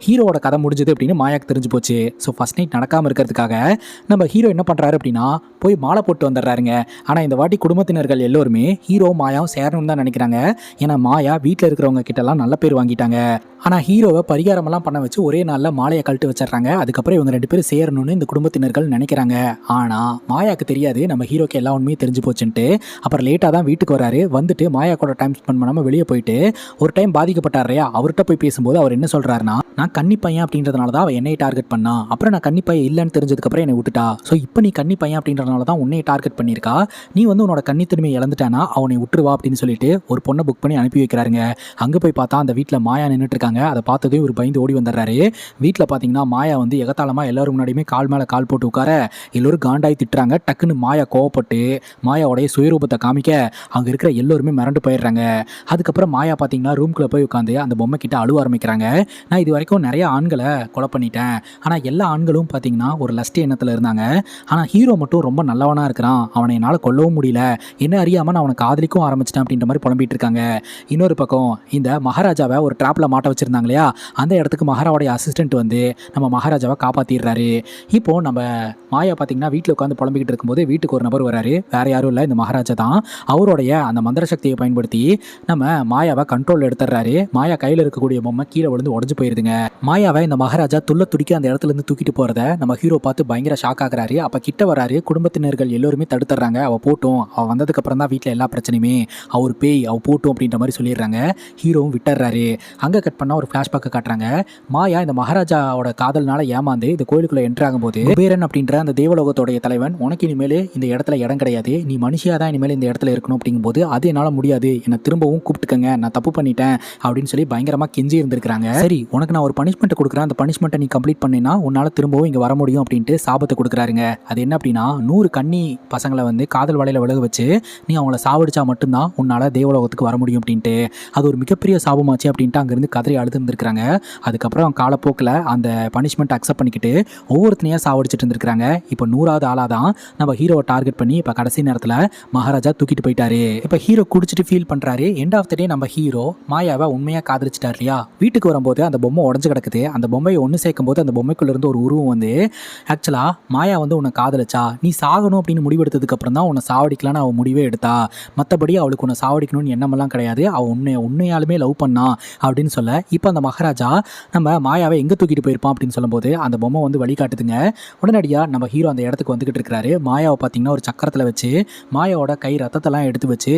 ஹீரோவோட கதை முடிஞ்சது அப்படின்னு மாயாக்கு தெரிஞ்சு போச்சு. ஸோ ஃபர்ஸ்ட் நைட் நடக்காமல் இருக்கிறதுக்காக நம்ம ஹீரோ என்ன பண்ணுறாரு அப்படின்னா போய் மாலை போட்டு வந்துடுறாருங்க. ஆனால் இந்த வாட்டி குடும்பத்தினர்கள் எல்லோருமே ஹீரோ மாயாவும் சேரணும்னு தான் நினைக்கிறாங்க. ஏன்னா மாயா வீட்டில் இருக்கிறவங்க கிட்டலாம் நல்ல பேர் வாங்கிட்டாங்க. ஆனால் ஹீரோவை பரிகாரமெல்லாம் பண்ண வச்சு ஒரே நாளில் மாலையை கழட்டு வச்சிடறாங்க. அதுக்கப்புறம் இவங்க 2 பேரும் சேரணும்னு இந்த குடும்பத்தினர்கள் நினைக்கிறாங்க. ஆனால் மாயாவுக்கு தெரியாது நம்ம ஹீரோக்கு எல்லா உண்மையும் தெரிஞ்சு போச்சுன்ட்டு. அப்புறம் லேட்டாக தான் வீட்டுக்கு வராரு. வந்துட்டு மாயா கூட டைம் ஸ்பெண்ட் பண்ணாமல் வெளியே போயிட்டு ஒரு டைம் பாதிக்கப்பட்டாரையா அவர்கிட்ட போய் பேசும்போது அவர் என்ன சொல்கிறாருன்னா, நான் கன்னி பையன் அப்படின்றதுனால தான் அவன் என்னை டார்கெட் பண்ணா. அப்புறம் நான் கன்னி பையன் இல்லைன்னு தெரிஞ்சதுக்கப்புறம் என்னை விட்டுட்டா. ஸோ இப்போ நீ கன்னி பையன் அப்படின்றதுனால தான் உன்னை டார்கெட் பண்ணியிருக்கா. நீ வந்து உன்னோட கன்னித்தன்மையை இழந்துட்டானா அவனை விட்டுருவா அப்படின்னு சொல்லிட்டு ஒரு பொண்ணை புக் பண்ணி அனுப்பி வைக்கிறாருங்க. அங்கே போய் பார்த்தா அந்த வீட்டில் மாயா நின்றுட்டு இருக்காங்க. அதை பார்த்ததே ஒரு பயந்து ஓடி வந்துடுறாரு. வீட்டில் பார்த்தீங்கன்னா மாயா வந்து எகத்தாளமாக எல்லாரும் முன்னாடியுமே கால் மேலே கால் போட்டு உட்கார எல்லோரும் காண்டாய் திட்டுறாங்க. டக்குன்னு மாயா கோவப்பட்டு மாயாவோடைய சுயரூபத்தை காமிக்க அங்கே இருக்கிற எல்லோருமே மிரண்டு போயிடுறாங்க. அதுக்கப்புறம் மாயா பார்த்தீங்கன்னா ரூம்குள்ளே போய் உட்காந்து அந்த பொம்மை கிட்ட அழுவ ஆரம்பிக்கிறாங்க. நான் இது வரைக்கும் நிறைய ஆண்களை கொலை பண்ணிட்டேன். ஆனால் எல்லா ஆண்களும் பார்த்தீங்கன்னா ஒரு லஸ்ட் எண்ணத்தில் இருந்தாங்க. ஆனால் ஹீரோ மட்டும் ரொம்ப நல்லவனாக இருக்கிறான். அவனை என்னால் கொல்லவும் முடியல. என்ன அறியாமல் நான் அவனை காதலிக்கவும் ஆரம்பிச்சிட்டேன் அப்படின்ற மாதிரி புலம்பிட்டு இருக்காங்க. இன்னொரு பக்கம் இந்த மகாராஜாவை ஒரு ட்ராப்பில் மாட்ட வச்சிருந்தாங்க இல்லையா, அந்த இடத்துக்கு மகாராவோடைய அசிஸ்டன்ட் வந்து நம்ம மகாராஜாவை காப்பாற்றிடுறாரு. இப்போ நம்ம மாயா பார்த்தீங்கன்னா வீட்டில் உட்காந்து புலம்பிக்கிட்டு இருக்கும்போது வீட்டுக்கு ஒரு நபர் வராரு. வேற யாரும் இல்லை, இந்த மகாராஜா தான். அவருடைய அந்த மந்திர சக்தியை பயன்படுத்தி நம்ம மாயாவை கண்ட்ரோல் எடுத்துடுறாரு. மாயா கையில் இருக்கக்கூடிய பொம்மை கீழே விழுந்து உடஞ்சு போயிருதுங்க. மாயாவை இந்த மகாராஜா துடிக்க அந்த இடத்துல இருந்து தூக்கிட்டு போறத நம்ம ஹீரோ பார்த்து பயங்கர ஷாக் ஆகுறாரு. அப்ப கிட்ட வராரு. குடும்பத்தினர்கள் எல்லோருமே தடுத்துறாங்க. அவ போட்டும், அவ வந்ததுக்கு அப்புறம் தான் வீட்டில் எல்லா பிரச்சனையுமே, அவர் பேய் அவ போட்டும் அப்படின்ற மாதிரி சொல்லிடுறாங்க. ஹீரோவும் விட்டுறாரு. அங்கே கட் பண்ணா ஒரு ஃபிளாஷ்பேக்கை காட்டுறாங்க. மாயா இந்த மகாராஜாவோட காதல்னால ஏமாந்து இந்த கோயிலுக்குள்ள என்ட்ரு ஆகும்போது குபேரன் அப்படின்ற அந்த தேவலோகத்தோடைய தலைவன், உனக்கு இனிமேல் இந்த இடத்துல இடம் கிடையாது, நீ மனுஷியா தான் இனிமேல் இந்த இடத்துல இருக்கணும் அப்படிங்கும்போது அது என்னால் முடியாது, என்னை திரும்பவும் கூப்பிட்டுக்கங்க, நான் தப்பு பண்ணிட்டேன் அப்படின்னு சொல்லி பயங்கரமா கெஞ்சி இருந்திருக்காங்க. சரி, உனக்கு நான் ஒரு பனிஷ்மெண்ட் கொடுக்குறேன், அந்த பனிஷ்மெண்ட்டை நீ கம்ப்ளீட் பண்ணினா உன்னால திரும்பவும் இங்கே வர முடியும் அப்படின்ட்டு சாபத்தை கொடுக்குறாருங்க. அது என்ன அப்படின்னா 100 கன்னி பசங்களை வந்து காதல் வலையில விலக வச்சு நீ அவங்கள சாவடிச்சா மட்டும்தான் உன்னால தேவலோகத்துக்கு வர முடியும் அப்படின்ட்டு. அது ஒரு மிகப்பெரிய சாபமாச்சு அப்படின்ட்டு அங்கேருந்து கதறி அழுது இருந்திருக்காங்க. அதுக்கப்புறம் காலப்போக்கில் அந்த பனிஷ்மெண்ட் அக்செப்ட் பண்ணிக்கிட்டு ஒவ்வொருத்தனையாக சாவடிச்சிட்டு இருந்திருக்காங்க. இப்போ 100வது ஆளாக தான் நம்ம ஹீரோவை டார்கெட் பண்ணி இப்போ கடைசி நேரத்தில் மகாராஜா தூக்கிட்டு போயிட்டாரு. இப்போ ஹீரோ குடிச்சிட்டு ஃபீல் பண்ணுறாரு. எண்ட் ஆஃப் த டே நம்ம ஹீரோ மாயாவை உண்மையாக காதலிச்சிட்டார் இல்லையா. வீட்டுக்கு வரும்போது அந்த பொம்மை உடஞ்சு கிடக்குது. அந்த பொம்மையை ஒன்று சேர்க்கும் போது அந்த பொம்மைக்குள்ள இருந்து ஒரு உருவம் வந்து, ஆக்சுவலாக மாயா வந்து உன்னை காதலிச்சா, நீ சாகணும் அப்படின்னு முடிவெடுத்ததுக்கு அப்புறம் தான் உன்னை சாவடிக்கலான்னு அவள் முடிவே எடுத்தா. மற்றபடி அவளுக்கு உன்னை சாவடிக்கணும்னு எண்ணமெல்லாம் கிடையாது. அவள் உண்மையாலுமே லவ் பண்ணா அப்படின்னு சொல்ல, இப்போ அந்த மகாராஜா நம்ம மாயாவை எங்கே தூக்கிட்டு போயிருப்பான் அப்படின்னு சொல்லும்போது அந்த பொம்மை வந்து வழிகாட்டுதுங்க. உடனடியாக நம்ம ஹீரோ அந்த இடத்துக்கு வந்துகிட்டு இருக்கிறாரு. மாயாவை பார்த்தீங்கன்னா ஒரு சக்கரத்தில் வச்சு மாயாவோட கை ரத்தத்தெல்லாம் எடுத்து வச்சு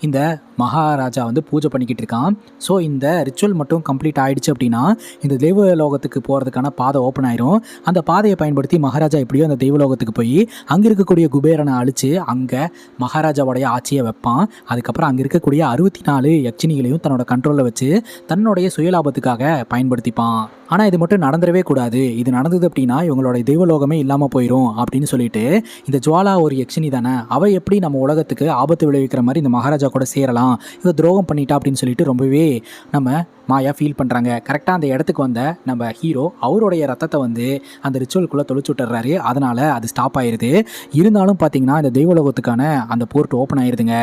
இந்த மகாராஜா வந்து பூஜை பண்ணிக்கிட்டு இருக்கான். ஸோ இந்த ரிச்சுவல் மட்டும் கம்ப்ளீட் ஆயிடுச்சு அப்படின்னா இந்த தெய்வலோகத்துக்கு போகிறதுக்கான பாதை ஓப்பன் ஆயிரும். அந்த பாதையை பயன்படுத்தி மகாராஜா எப்படியோ அந்த தெய்வலோகத்துக்கு போய் அங்கே இருக்கக்கூடிய குபேரனை அழிச்சு அங்கே மகாராஜாவோடைய ஆட்சியை வைப்பான். அதுக்கப்புறம் அங்கே இருக்கக்கூடிய 64 யட்சினிகளையும் தன்னோட கண்ட்ரோலில் வச்சு தன்னுடைய சுயலாபத்துக்காக பயன்படுத்திப்பான். ஆனால் இது மட்டும் நடந்துடவே கூடாது. இது நடந்தது அப்படின்னா இவங்களோட தெய்வலோகமே இல்லாமல் போயிடும் அப்படின்னு சொல்லிட்டு, இந்த ஜுவாலா ஒரு யக்ஷினி தானே, அவள் எப்படி நம்ம உலகத்துக்கு ஆபத்து விளைவிக்கிற மாதிரி இந்த மகாராஜா கூட சேரலாம், இவ துரோகம் பண்ணிட்டா அப்படின்னு சொல்லிட்டு ரொம்பவே நம்ம மாயா ஃபீல் பண்ணுறாங்க. கரெக்டாக அந்த இடத்துக்கு வந்த நம்ம ஹீரோ அவருடைய ரத்தத்தை வந்து அந்த ரிச்சுவலுக்குள்ளே தொலைச்சு விட்டுறாரு. அதனால் அது ஸ்டாப் ஆயிடுது. இருந்தாலும் பார்த்தீங்கன்னா இந்த தெய்வலோகத்துக்கான அந்த போர்ட் ஓப்பன் ஆயிடுதுங்க.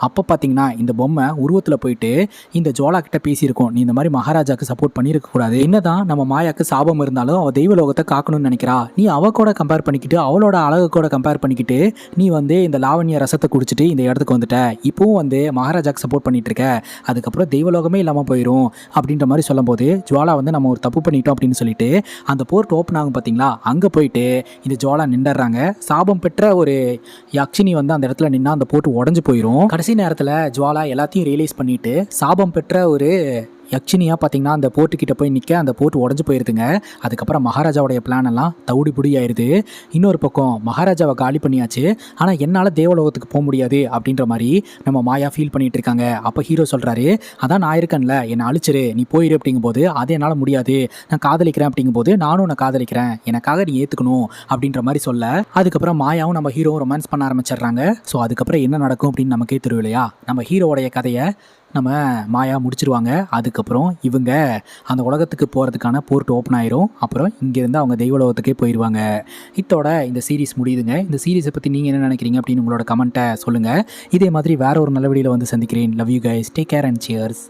அப்போ பார்த்தீங்கன்னா இந்த பொம்மை உருவத்தில் போயிட்டு இந்த ஜுவாலா கிட்ட பேசியிருக்கோம், நீ இந்த மாதிரி மகாராஜாக்கு சப்போர்ட் பண்ணியிருக்கக்கூடாது, என்னதான் நம்ம மாயாக்கு சாபம் இருந்தாலும் அவள் தெய்வலோகத்தை காக்கணும்னு நினைக்கிறா, நீ அவ கூட கம்பேர் பண்ணிக்கிட்டு அவளோட அழகு கூட கம்பேர் பண்ணிக்கிட்டு நீ வந்து இந்த லாவண்ய ரசத்தை குடிச்சிட்டு இந்த இடத்துக்கு வந்துட்ட, இப்போவும் வந்து மகாராஜாக்கு சப்போர்ட் பண்ணிட்டு இருக்க, அதுக்கப்புறம் தெய்வலோகமே இல்லாமல் போயிடும் அப்படின்ற மாதிரி சொல்லும்போது ஜுவாலா வந்து நம்ம ஒரு தப்பு பண்ணிட்டோம் அப்படின்னு சொல்லிட்டு அந்த போர்ட் ஓப்பன் ஆகும் பார்த்தீங்களா, அங்கே போயிட்டு இந்த ஜுவாலா நின்றுறாங்க. சாபம் பெற்ற ஒரு யக்ஷினி வந்து அந்த இடத்துல நின்னா அந்த போர்ட் உடஞ்சு போயிடும். கடைசி நேரத்தில் ஜுவாலா எல்லாத்தையும் ரியலைஸ் பண்ணிட்டு சாபம் பெற்ற ஒரு யக்ஷினியாக பார்த்தீங்கன்னா அந்த போர்ட்டுக்கிட்ட போய் நிற்க அந்த போர்ட் உடஞ்சு போயிருதுங்க. அதுக்கப்புறம் மகாராஜாவுடைய பிளான் எல்லாம் தவிடி புடி ஆயிடுது. இன்னொரு பக்கம் மகாராஜாவை காலி பண்ணியாச்சு, ஆனால் என்னால் தேவலோகத்துக்கு போக முடியாது அப்படின்ற மாதிரி நம்ம மாயா ஃபீல் பண்ணிட்டு இருக்காங்க. அப்போ ஹீரோ சொல்கிறாரு, அதான் நான் இருக்கேன்ல, என்னை அழிச்சிரு, நீ போயிரு அப்படிங்கும்போது அது என்னால் முடியாது, நான் காதலிக்கிறேன் அப்படிங்கும்போது நானும் நான் காதலிக்கிறேன், எனக்காக நீ ஏற்றுக்கணும் அப்படின்ற மாதிரி சொல்ல, அதுக்கப்புறம் மாயாவும் நம்ம ஹீரோவும் ரொமான்ஸ் பண்ண ஆரம்பிச்சிடுறாங்க. ஸோ அதுக்கப்புறம் என்ன நடக்கும் அப்படின்னு நமக்கே தெரியும் இல்லையா. நம்ம ஹீரோவோடைய கதையை நம்ம மாயா முடிச்சிருவாங்க. அதுக்கப்புறம் இவங்க அந்த உலகத்துக்கு போகிறதுக்கான போர்ட் ஓப்பன் ஆயிரும். அப்புறம் இங்கேருந்து அவங்க தெய்வலோகத்துக்கே போயிடுவாங்க. இதோட இந்த சீரீஸ் முடியுதுங்க. இந்த சீரீஸை பற்றி நீங்கள் என்ன நினைக்கிறீங்க அப்படின்னு உங்களோட கமெண்ட்டை சொல்லுங்கள். இதே மாதிரி வேற ஒரு நல்ல வீடியோவில் வந்து சந்திக்கிறேன். Love you guys, take care and cheers.